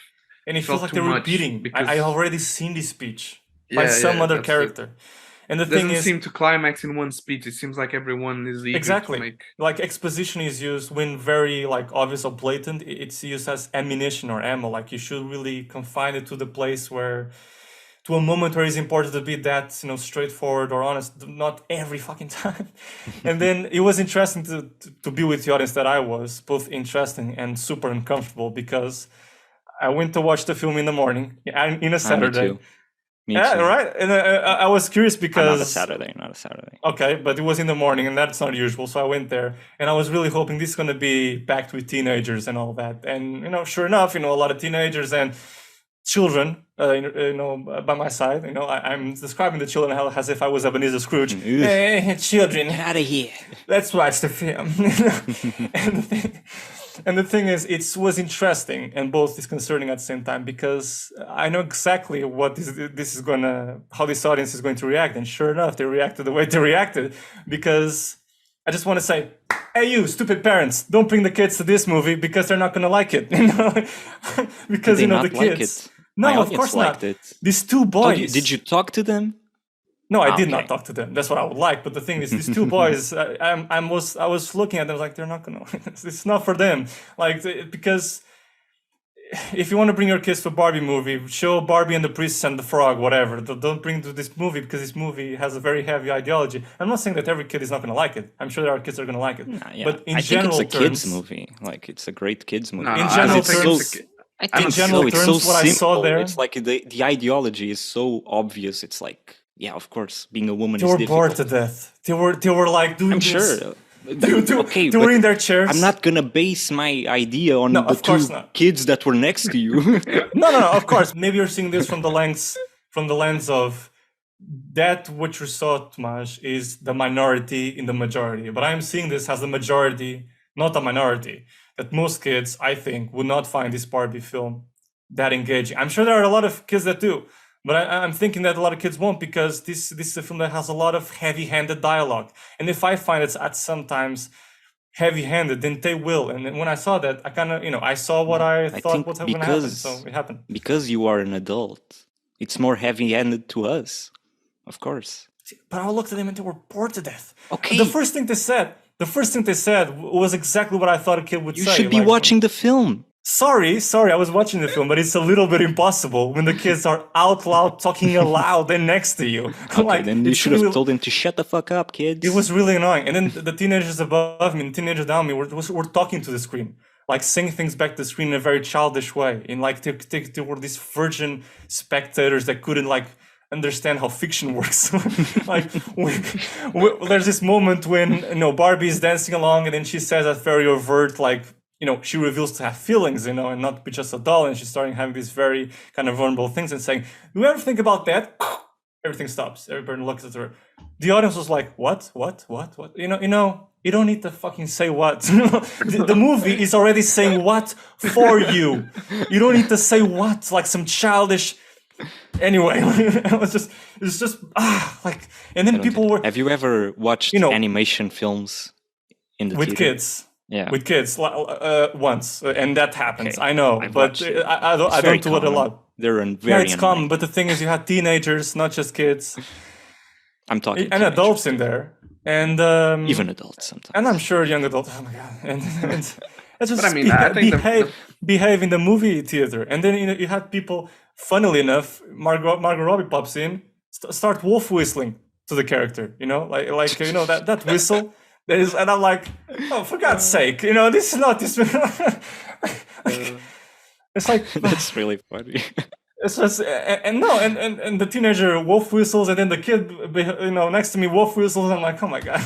and it feels like they're repeating because I already seen this speech by some other character. And the thing doesn't seem to climax in one speech. It seems like everyone is eager to make... Like exposition is used when very like obvious or blatant. It's used as ammunition or ammo. Like you should really confine it to the place where, to a moment where it's important to be that, you know, straightforward or honest. Not every fucking time. And then it was interesting to be with the audience that I was, both interesting and super uncomfortable, because I went to watch the film in the morning in a Saturday. Me too. Right. And I was curious because not a Saturday. Okay, but it was in the morning, and that's not usual. So I went there, and I was really hoping this is going to be packed with teenagers and all that. And you know, sure enough, you know, a lot of teenagers and children, you know, by my side. You know, I'm describing the children as if I was Ebenezer Scrooge. Hey, children, out of here. Let's watch the film. And the thing is, it was interesting and both disconcerting at the same time, because I know exactly what how this audience is going to react. And sure enough, they reacted the way they reacted, because I just want to say, hey, you stupid parents, don't bring the kids to this movie because they're not going to like it. You know? Because, you know, the kids. No, of course not. These two boys. Did you talk to them? No, I did not talk to them. That's what I would like. But the thing is, these two boys, I was looking at them like, they're not gonna. It's not for them. Like, because if you want to bring your kids to a Barbie movie, show Barbie and the Princess and the Frog, whatever. Don't bring to this movie because this movie has a very heavy ideology. I'm not saying that every kid is not gonna like it. I'm sure there are kids that are gonna like it. But in general think it's a kids movie. Like, it's a great kids movie. In general terms. In general terms, what I saw there, it's like the ideology is so obvious. It's like, yeah, of course, being a woman is difficult. They were bored to death. They were like doing this. Sure. They were in their chairs. I'm not gonna base my idea on the two kids that were next to you. No, of course. Maybe you're seeing this from the lens of that what you saw, Tomás, is the minority in the majority. But I'm seeing this as the majority, not a minority. That most kids, I think, would not find this Barbie film that engaging. I'm sure there are a lot of kids that do. But I'm thinking that a lot of kids won't, because this is a film that has a lot of heavy-handed dialogue. And if I find it's at sometimes heavy-handed, then they will. And then when I saw that, I kind of, I saw what I thought was going to happen. So it happened. Because you are an adult, it's more heavy-handed to us, of course. But I looked at them and they were bored to death. Okay. The first thing they said was exactly what I thought a kid would say. You should be watching the film. Sorry, I was watching the film, but it's a little bit impossible when the kids are out loud talking aloud and next to you. Okay, then you should have told them to shut the fuck up, kids. It was really annoying. And then the teenagers above me and the teenagers down me were talking to the screen. like saying things back to the screen in a very childish way. In like they were these virgin spectators that couldn't like understand how fiction works. Like there's this moment when Barbie is dancing along and then she says a very overt like she reveals to have feelings, and not be just a doll, and she's starting having these very kind of vulnerable things and saying, "Do you ever think about that?" Everything stops. Everybody looks at her. The audience was like, "What? You don't need to fucking say what." The movie is already saying what for you. You don't need to say what like some childish. Anyway, it's just like, and then people were. Have you ever watched animation films in the with theater? Kids? Yeah, with kids once, and that happens. Okay. I know, but I don't do it a lot. They're very it's common. But the thing is, you had teenagers, not just kids. I'm talking and adults in there, and even adults sometimes. And I'm sure young adults. Oh my god! And it's just but I mean, I think behave in the movie theater, and then you had people. Funnily enough, Margot Robbie pops in, start wolf whistling to the character. Like that whistle. And I'm like, oh, for God's sake, this is not this. It's like that's really funny. It's just and the teenager wolf whistles, and then the kid, next to me wolf whistles. And I'm like, oh my god.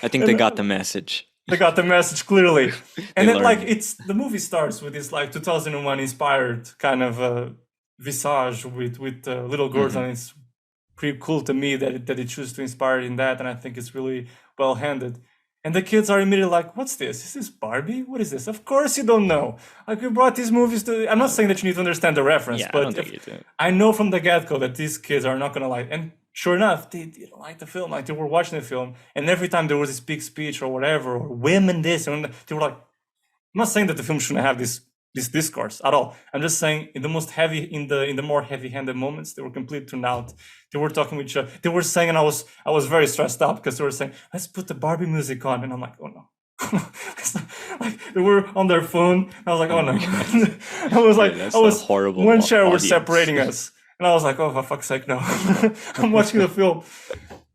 I think they got the message. They got the message clearly, and then like the movie starts with this like 2001 inspired kind of visage with little girls, and it's pretty cool to me that it chooses to inspire in that, and I think it's really well handled. And the kids are immediately like, "What's this? Is this Barbie? What is this?" Of course you don't know. Like, we brought these movies to. I'm not saying that you need to understand the reference, but I know from the get-go that these kids are not gonna like. And sure enough, they didn't like the film. Like, they were watching the film, and every time there was this big speech or whatever, or women this, and they were like, "I'm not saying that the film shouldn't have this discourse at all. I'm just saying in the most heavy, in the more heavy-handed moments, they were completely tuned out. They were talking with each other. They were saying, and I was very stressed out because they were saying, "Let's put the Barbie music on," and I'm like, "Oh no." Like, they were on their phone. I was like, "Oh no." I was like, I was horrible. One chair was separating us, and I was like, "Oh, for fuck's sake, no." I'm watching the film.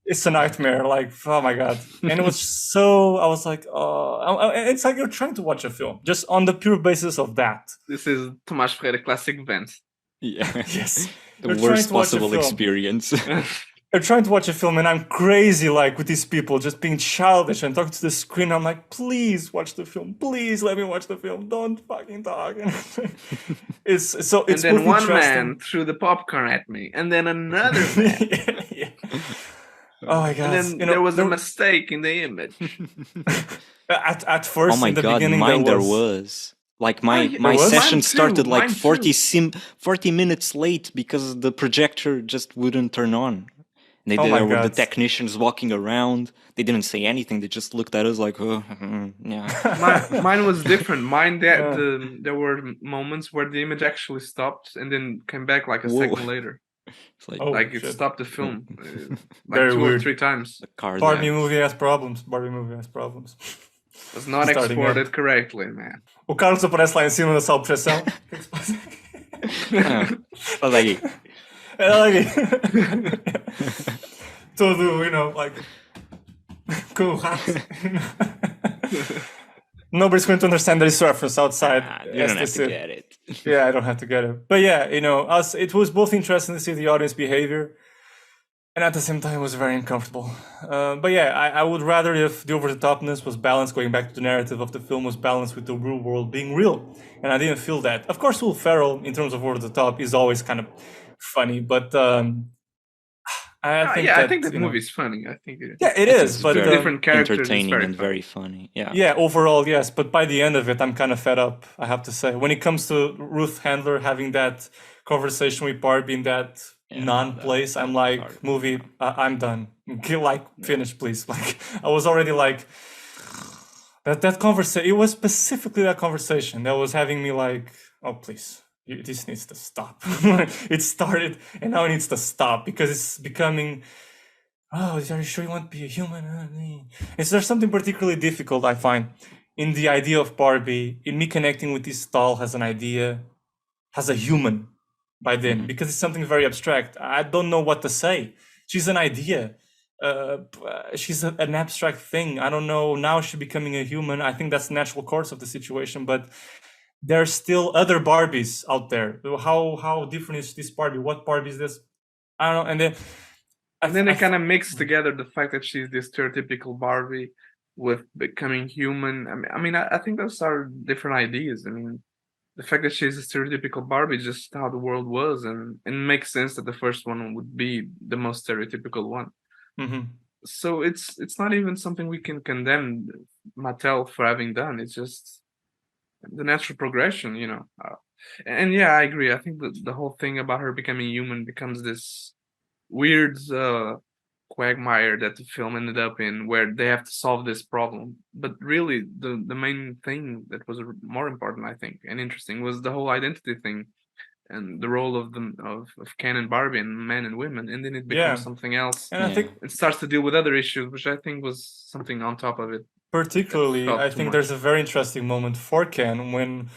It's a nightmare, like, oh my god. And it was so, I was like, oh, it's like you're trying to watch a film just on the pure basis of that. This is Tomás Ferreira classic events. Yeah. Yes. The worst possible experience. I'm trying to watch a film and I'm crazy, like, with these people just being childish and talking to the screen. I'm like, please watch the film. Please let me watch the film. Don't fucking talk. It's and then one man threw the popcorn at me, and then another man. Yeah. Oh my god! And then there was a mistake in the image. At first, oh my in the god, beginning, there was. Like my session started like 40 minutes late because the projector just wouldn't turn on. There were the technicians walking around. They didn't say anything. They just looked at us like, oh, yeah. Mine was different. There were moments where the image actually stopped and then came back like a second later. It's like it stopped the film like very 2 weird. or 3 times. Barbie movie has problems. Was not exported correctly, man. O Carlos aparece lá em cima da sala de projeção. O que é que se passa? Olha aí. Olha aí. Todo, like, com o rato. Nobody's going to understand this reference outside. You don't have to get it. Yeah, I don't have to get it. But yeah, it was both interesting to see the audience behavior, and at the same time, it was very uncomfortable. But yeah, I would rather if the over-the-topness was balanced, going back to the narrative of the film, was balanced with the real world being real. And I didn't feel that. Of course, Will Ferrell, in terms of over-the-top, is always kind of funny, but I think the movie is funny. I think it is, but different characters, entertaining and very funny. Yeah, overall, yes. But by the end of it, I'm kind of fed up, I have to say. When it comes to Ruth Handler having that conversation with Barbie in that non-place, I'm like, movie, I'm done. Like, finish, please. Like, I was already like, that conversation. It was specifically that conversation that was having me like, oh, please. This needs to stop. It started and now it needs to stop because it's becoming, are you sure you want to be a human? Is there something particularly difficult I find in the idea of Barbie, in me connecting with this doll as an idea, as a human by then, because it's something very abstract. I don't know what to say. She's an idea. she's an abstract thing. I don't know. Now she's becoming a human. I think that's the natural course of the situation. But there's still other Barbies out there. How different is this Barbie? What Barbie is this? I don't know. And then they kind of mix together the fact that she's this stereotypical Barbie with becoming human. I think those are different ideas. I mean, the fact that she's a stereotypical Barbie is just how the world was, and it makes sense that the first one would be the most stereotypical one. Mm-hmm. So it's not even something we can condemn Mattel for having done. It's just the natural progression, you know. And yeah, I agree. I think the whole thing about her becoming human becomes this weird quagmire that the film ended up in, where they have to solve this problem. But really, the main thing that was more important, I think, and interesting, was the whole identity thing and the role of them of Ken and Barbie and men and women, and then it becomes something else, and I think it starts to deal with other issues, which I think was something on top of it. Particularly, I think there's a very interesting moment for Ken when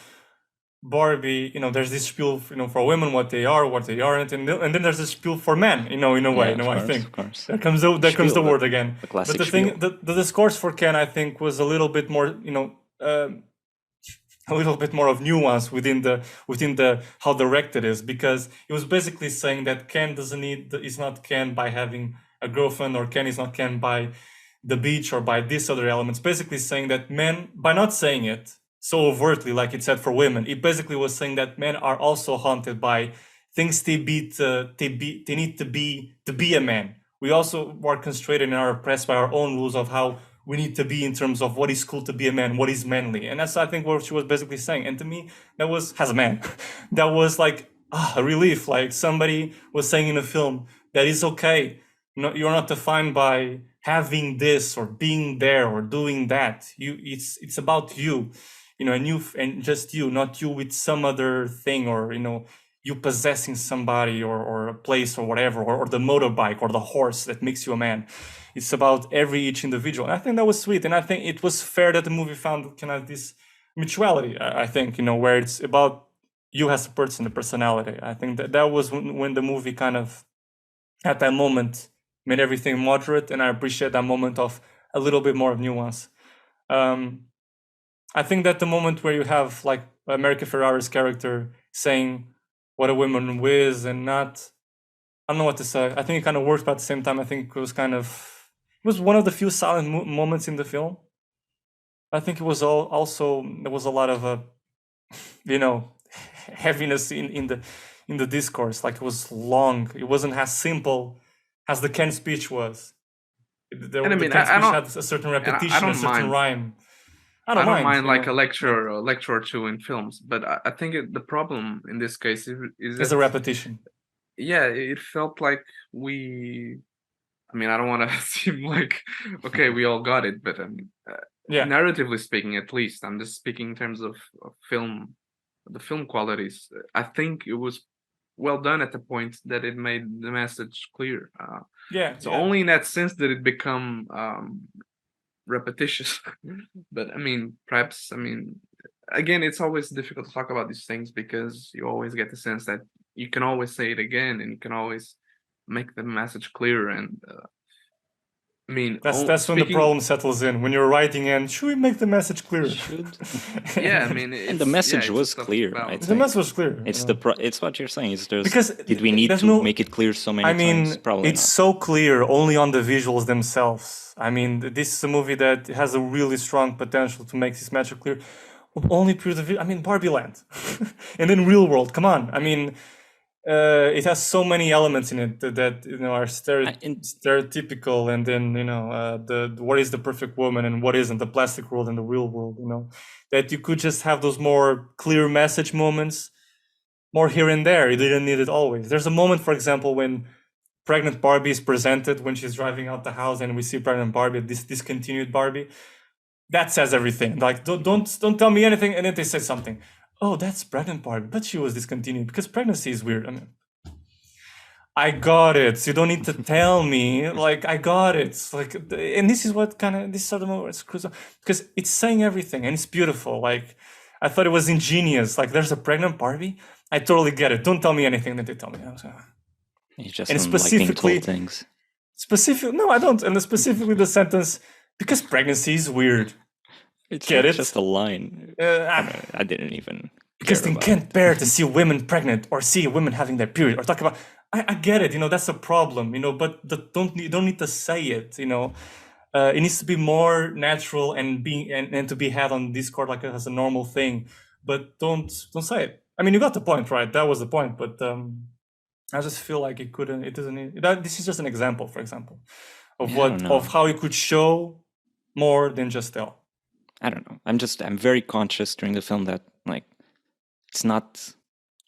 Barbie, you know, there's this spiel, you know, for women, what they are, what they aren't, and then there's a spiel for men, you know, in a way. You know, I think there comes the word again. But the thing, the discourse for Ken, I think, was a little bit more, you know, a little bit more of nuance within the how direct it is, because it was basically saying that Ken is not Ken by having a girlfriend, or Ken is not Ken by the beach or by these other elements. Basically saying that men, by not saying it so overtly like it said for women, it basically was saying that men are also haunted by things they need to be a man. We also are constrained and are oppressed by our own rules of how we need to be in terms of what is cool to be a man, what is manly. And that's, I think, what she was basically saying. And to me, that was, as a man, that was like a relief. Like somebody was saying in a film that it's okay. You're not defined by having this or being there or doing that. It's about you, you know, and just you, not you with some other thing, or, you know, you possessing somebody or a place or whatever, or the motorbike or the horse that makes you a man. It's about each individual. And I think that was sweet. And I think it was fair that the movie found kind of this mutuality, I think, you know, where it's about you as a person, the personality. I think that was when the movie kind of, at that moment, made everything moderate. And I appreciate that moment of a little bit more of nuance. I think that the moment where you have like America Ferrera's character saying what a woman is and not, I don't know what to say. I think it kind of worked, but at the same time, I think it was one of the few silent moments in the film. I think it was also there was a lot of you know, heaviness in the discourse. Like it was long. It wasn't as simple as the Ken speech was. The Ken speech had a certain repetition, a certain rhyme. I don't mind like a lecture or two in films, but I think the problem in this case is a repetition. Yeah, it felt like I don't want to seem like, okay, we all got it, but narratively speaking, at least, I'm just speaking in terms of film, the film qualities. I think it was well done at the point that it made the message clear. Only in that sense did it become repetitious. But perhaps, again, it's always difficult to talk about these things because you always get the sense that you can always say it again and you can always make the message clear. And that's when the problem settles in, when you're writing in, should we make the message clear? And the message was clear. The message was clear. It's what you're saying. Because did we need to make it clear so many times? Probably it's not. So clear only on the visuals themselves. This is a movie that has a really strong potential to make this message clear. Only pure the Barbie Land, and then real world. Come on, it has so many elements in it that are stereotypical, and then the what is the perfect woman and what isn't, the plastic world and the real world. That you could just have those more clear message moments, more here and there. You didn't need it always. There's a moment, for example, when pregnant Barbie is presented when she's driving out the house, and we see pregnant Barbie, this discontinued Barbie. That says everything. Like don't tell me anything, and then they say something. Oh, that's pregnant Barbie, but she was discontinued because pregnancy is weird. I got it. So you don't need to tell me. Like, I got it. Like, and this is what this sort of moment screws up, because it's saying everything and it's beautiful. Like, I thought it was ingenious. Like, there's a pregnant Barbie. I totally get it. Don't tell me anything that they tell me. You just don't like being told things. No, I don't. And specifically the sentence, because pregnancy is weird. It's Get it? just a line. I didn't even because care they about can't bear to see women pregnant or see women having their period or talk about. I get it, that's a problem, but don't need to say it, it needs to be more natural and to be had on Discord like as a normal thing, but don't say it. I mean, you got the point, right? That was the point, but I just feel like it doesn't. This is just an example, for example, of how you could show more than just tell. I don't know. I'm very conscious during the film that like it's not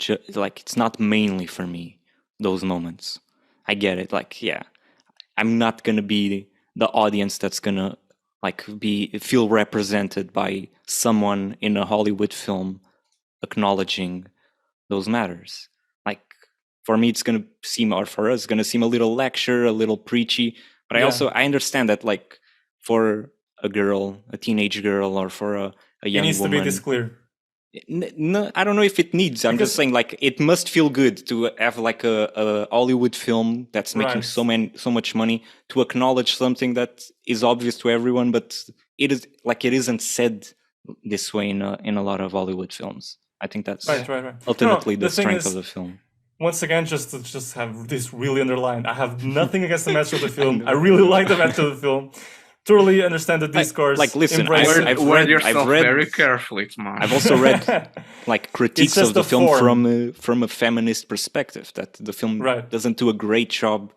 it's not mainly for me those moments. I get it. Like, yeah, I'm not gonna be the audience that's gonna feel represented by someone in a Hollywood film acknowledging those matters. Like, for me, it's gonna seem, or for us, gonna seem a little lecture, a little preachy. But I understand that, like, for a girl, a teenage girl, or for a young woman, it needs to be this clear. No, I don't know if it needs. I'm just saying, like, it must feel good to have like a Hollywood film that's making so much money to acknowledge something that is obvious to everyone, but it isn't said this way in a lot of Hollywood films. I think that's ultimately the strength of the film. Once again, just to have this really underlined, I have nothing against the message of the film. I really like the message of the film. Totally understand the discourse. Like, listen, I've read very carefully, Tomás. I've also read like critiques of the film from a feminist perspective, that the film doesn't do a great job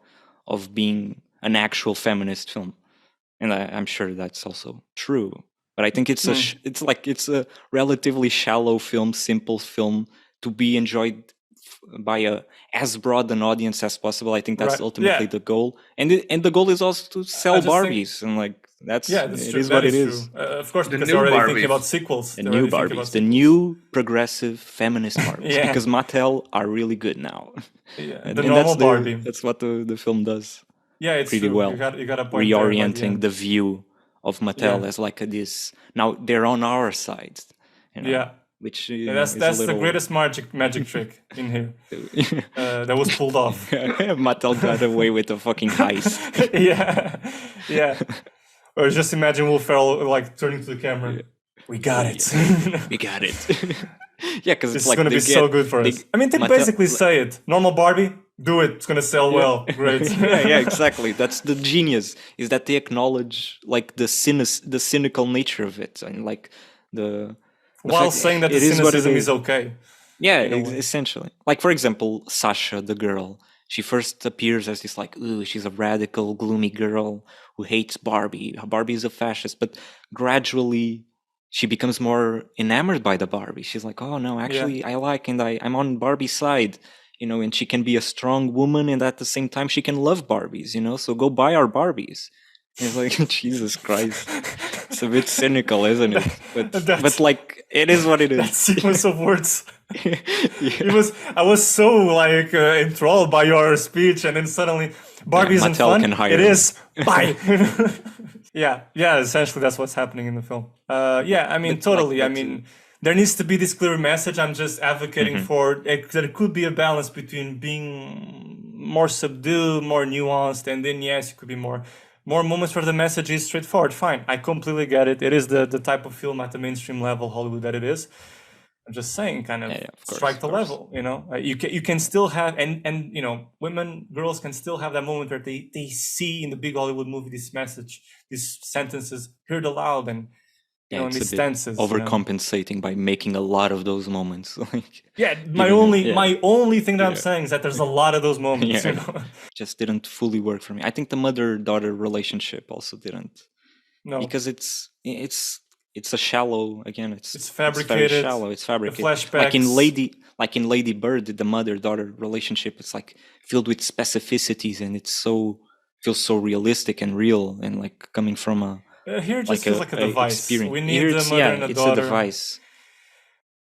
of being an actual feminist film, and I'm sure that's also true. But I think it's a relatively shallow film, simple film to be enjoyed by as broad an audience as possible. I think that's ultimately the goal, and the goal is also to sell Barbies, and like that's it is what it is. Of course, because they're already thinking about sequels. The new Barbies, the new progressive feminist Barbies, because Mattel are really good now. Yeah, the normal Barbie. That's what the film does. Yeah, it's pretty true. well. You got a point reorienting the view of Mattel as like this. Now they're on our side. Which that's the greatest magic trick in here that was pulled off. Mattel got away with a fucking heist. yeah. Or just imagine Will Ferrell like turning to the camera. Yeah. We got it. We got it. Yeah, because it's going to be so good for us. I mean, they basically say it. Normal Barbie, do it. It's going to sell well. Great. yeah, exactly. That's the genius. Is that they acknowledge like the cynical nature of it, and like while saying that the cynicism is okay. Yeah, essentially. Like, for example, Sasha, the girl, she first appears as this like, ooh, she's a radical, gloomy girl who hates Barbie. Barbie is a fascist, but gradually she becomes more enamored by the Barbie. She's like, oh no, actually I like, and I'm on Barbie's side, and she can be a strong woman, and at the same time she can love Barbies, so go buy our Barbies. And it's like, Jesus Christ. It's a bit cynical, isn't it? But like, it is what it is. That sequence of words. I was so like enthralled by your speech, and then suddenly Barbie isn't fun. It is. Bye. Yeah. Essentially, that's what's happening in the film. I mean, totally. I mean, there needs to be this clear message. I'm just advocating for that. It could be a balance between being more subdued, more nuanced, and then it could be more moments where the message is straightforward. Fine, I completely get it. It is the type of film at the mainstream level, Hollywood, that it is. I'm just saying, kind of strike the level. You can still have, and girls can still have that moment where they see in the big Hollywood movie this message, these sentences heard aloud, and in these stances. Overcompensating by making a lot of those moments. my only thing that I'm saying is that there's a lot of those moments. Just didn't fully work for me. I think the mother-daughter relationship also didn't. No, because it's a shallow. Again, it's fabricated. It's very shallow. It's fabricated. The flashbacks. Like in Lady Bird, the mother-daughter relationship, it's like filled with specificities, and feels so realistic and real, and like coming from a. Here it just feels like a device. Experience. We need the mother and the daughter. It's a device.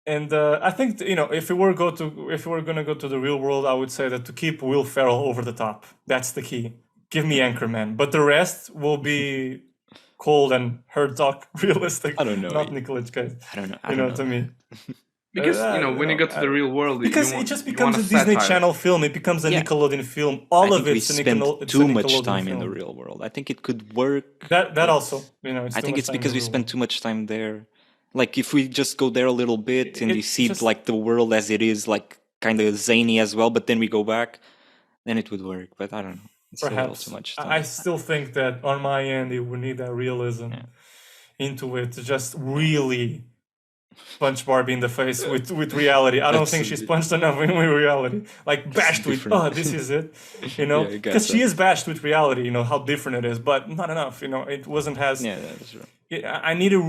And I think if we were going to go to the real world, I would say that to keep Will Ferrell over the top, that's the key. Give me Anchorman, but the rest will be cold and Herzog realistic. I don't know. Not Nicolas Cage. I don't know. To me. Because when you go to the real world, because you it just you becomes a want Disney satire. Channel film. It becomes a Yeah. Nickelodeon film. I All of think we it's a spend Nickelodeon. too much Nickelodeon time in the film. real world. I think it could work. That but also, it's I too think much it's time in because the we real spend world. too much time there. Like if we just go there a little bit and you It's see just- like the world as it is, like kind of zany as well, but then we go back, then it would work. But I don't know. It's a little too Perhaps much I time. still think that on my end, it would need that realism into it to just really punch Barbie in the face with reality. I don't That's think she's it. punched enough with reality. Like bashed with, different. this is it, Yeah, I because get she that. is bashed with reality. How different it is, but not enough. It wasn't as. Yeah, that's true. I needed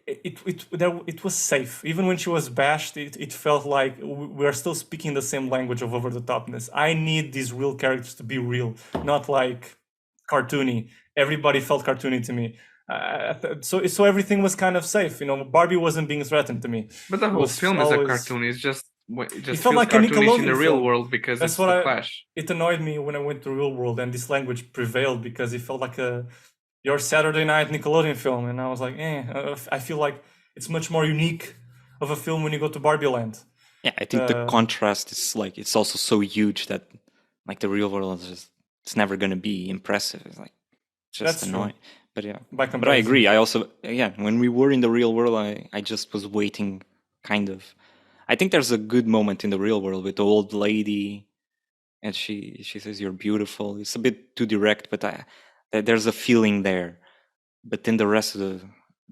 it was safe. Even when she was bashed, it felt like we are still speaking the same language of over the topness. I need these real characters to be real, not like cartoony. Everybody felt cartoony to me. So everything was kind of safe. Barbie wasn't being threatened to me. But the It whole was film is a always- cartoon. It just felt feels like a cartoonish in the Nickelodeon real film. world because That's it's what the Clash. It annoyed me when I went to real world and this language prevailed because it felt like your Saturday night Nickelodeon film, and I was like, I feel like it's much more unique of a film when you go to Barbie Land. Yeah, I think the contrast is like it's also so huge that like the real world is just it's never gonna be impressive. It's like just That's annoying. true. But yeah, By but I comparison. agree. I also when we were in the real world, I just was waiting, kind of. I think there's a good moment in the real world with the old lady, and she says you're beautiful. It's a bit too direct, but there's a feeling there. But then the rest of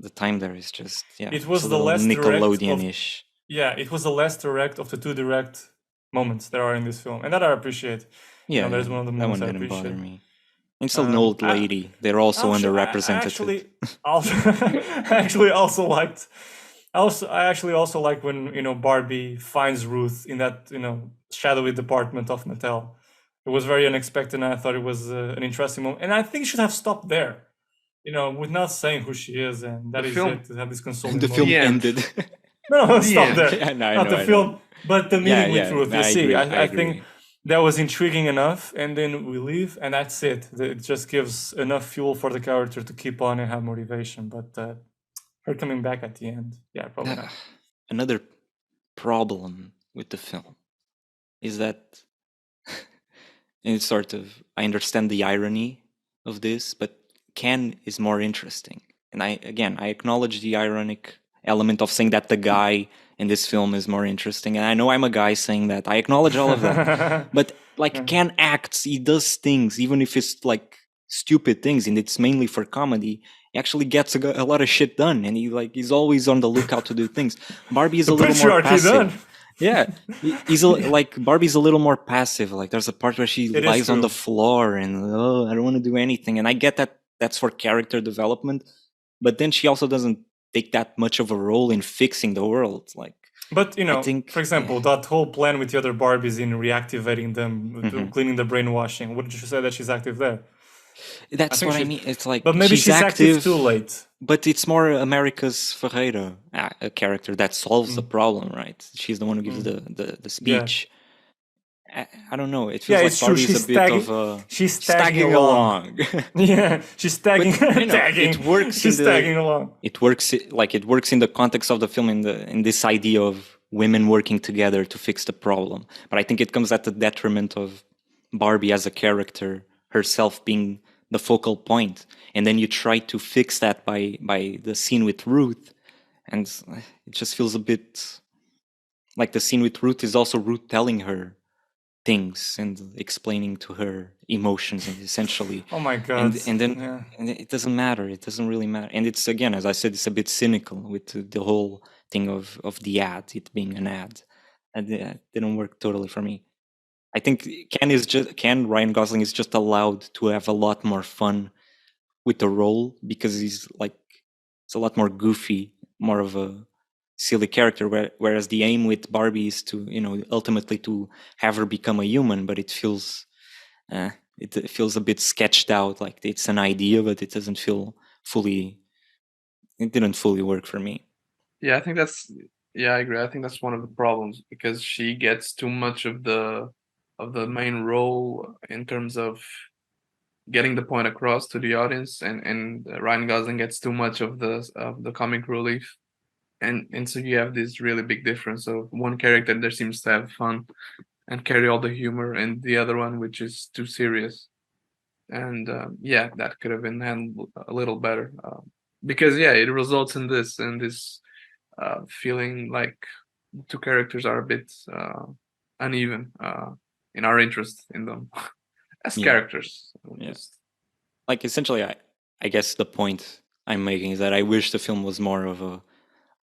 the time there is just It was it's a the little less direct Nickelodeon-ish. it was the less direct of the two direct moments there are in this film, and that I appreciate. Yeah, there's one of the that moments one I didn't bother appreciate. me. It's an old lady. They're also underrepresented. I actually also liked. I actually also like when Barbie finds Ruth in that shadowy department of Mattel. It was very unexpected, and I thought it was an interesting moment. And I think it should have stopped there, with not saying who she is, and that The is film- it. To have this consoling The moment. film The end. ended. No, The stop end. there. Yeah, no, I Not know, the I film, know. but the meeting with yeah, Ruth. You I see, agree, I agree. think that was intriguing enough, and then we leave, and that's it. It just gives enough fuel for the character to keep on and have motivation. But her coming back at the end, probably not. Another problem with the film is that it's sort of I understand the irony of this, but Ken is more interesting. And I acknowledge the ironic element of saying that the guy in this film is more interesting. And I know I'm a guy saying that. I acknowledge all of that. But like Ken acts, he does things, even if it's like stupid things and it's mainly for comedy. He actually gets a lot of shit done, and he's always on the lookout to do things. Barbie is a little more Patriarchy passive. done. Yeah, he's like Barbie's a little more passive. Like there's a part where she It is lies on true. the floor and I don't want to do anything. And I get that that's for character development, but then she also doesn't take that much of a role in fixing the world. Like, But I think, for example, that whole plan with the other Barbies in reactivating them, cleaning the brainwashing. Wouldn't you say that she's active there? that's think what I she's- mean. It's like, But maybe she's active too late. But it's more America's Ferreira, a character that solves the problem, right? She's the one who gives the speech. I don't know. It feels like it's true. Barbie is a bit of she's stagging along. Yeah, she's tagging. It works. She's tagging along. It works in the context of the film in this idea of women working together to fix the problem. But I think it comes at the detriment of Barbie as a character herself being the focal point, and then you try to fix that by the scene with Ruth, and it just feels a bit like the scene with Ruth is also Ruth telling her things and explaining to her emotions, and essentially. Oh my god! And then and it doesn't matter. It doesn't really matter. And it's, again, as I said, it's a bit cynical with the whole thing of the ad, it being an ad, and it didn't work totally for me. I think Ryan Gosling is just allowed to have a lot more fun with the role because he's like, it's a lot more goofy, more of a silly character, whereas the aim with Barbie is to, ultimately to have her become a human, but it feels a bit sketched out, like it's an idea, but it didn't fully work for me. Yeah, I think I agree. I think that's one of the problems, because she gets too much of the main role in terms of getting the point across to the audience, and Ryan Gosling gets too much of the comic relief. and so you have this really big difference of one character that seems to have fun and carry all the humor, and the other one which is too serious. And yeah, that could have been handled a little better, because yeah, it results in this feeling like two characters are a bit uneven in our interest in them as Yeah. characters. Yeah. Like essentially, I guess the point I'm making is that I wish the film was more of a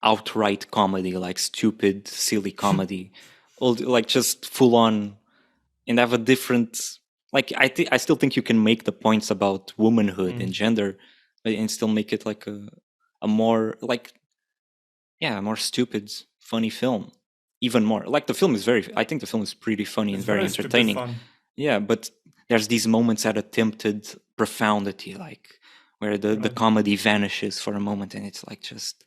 outright comedy, like stupid, silly comedy, like just full on, and have a different. Like I still think you can make the points about womanhood and gender, and still make it like a more like a more stupid, funny film. Even more like the film is very. I think the film is pretty funny and very stupid entertaining. fun. Yeah, but there's these moments at attempted profundity, like where the comedy vanishes for a moment, and it's like just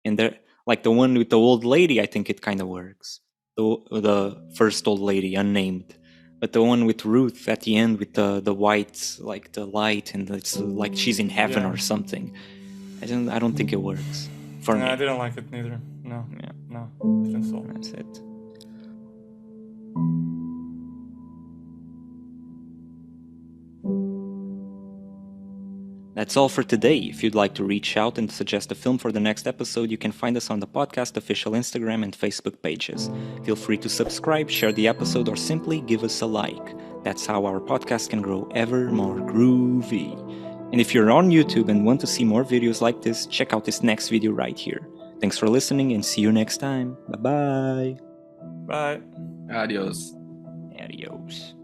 and there, like the one with the old lady, I think it kind of works. The first old lady, unnamed, but the one with Ruth at the end with the white, like the light, and it's like she's in heaven or something. I don't think it works for me. I didn't like it neither. No. Yeah. No. Didn't so. That's it. That's all for today. If you'd like to reach out and suggest a film for the next episode, you can find us on the podcast official Instagram and Facebook pages. Feel free to subscribe, share the episode, or simply give us a like. That's how our podcast can grow ever more groovy. And if you're on YouTube and want to see more videos like this, check out this next video right here. Thanks for listening and see you next time. Bye-bye. Bye. Adios. Adios.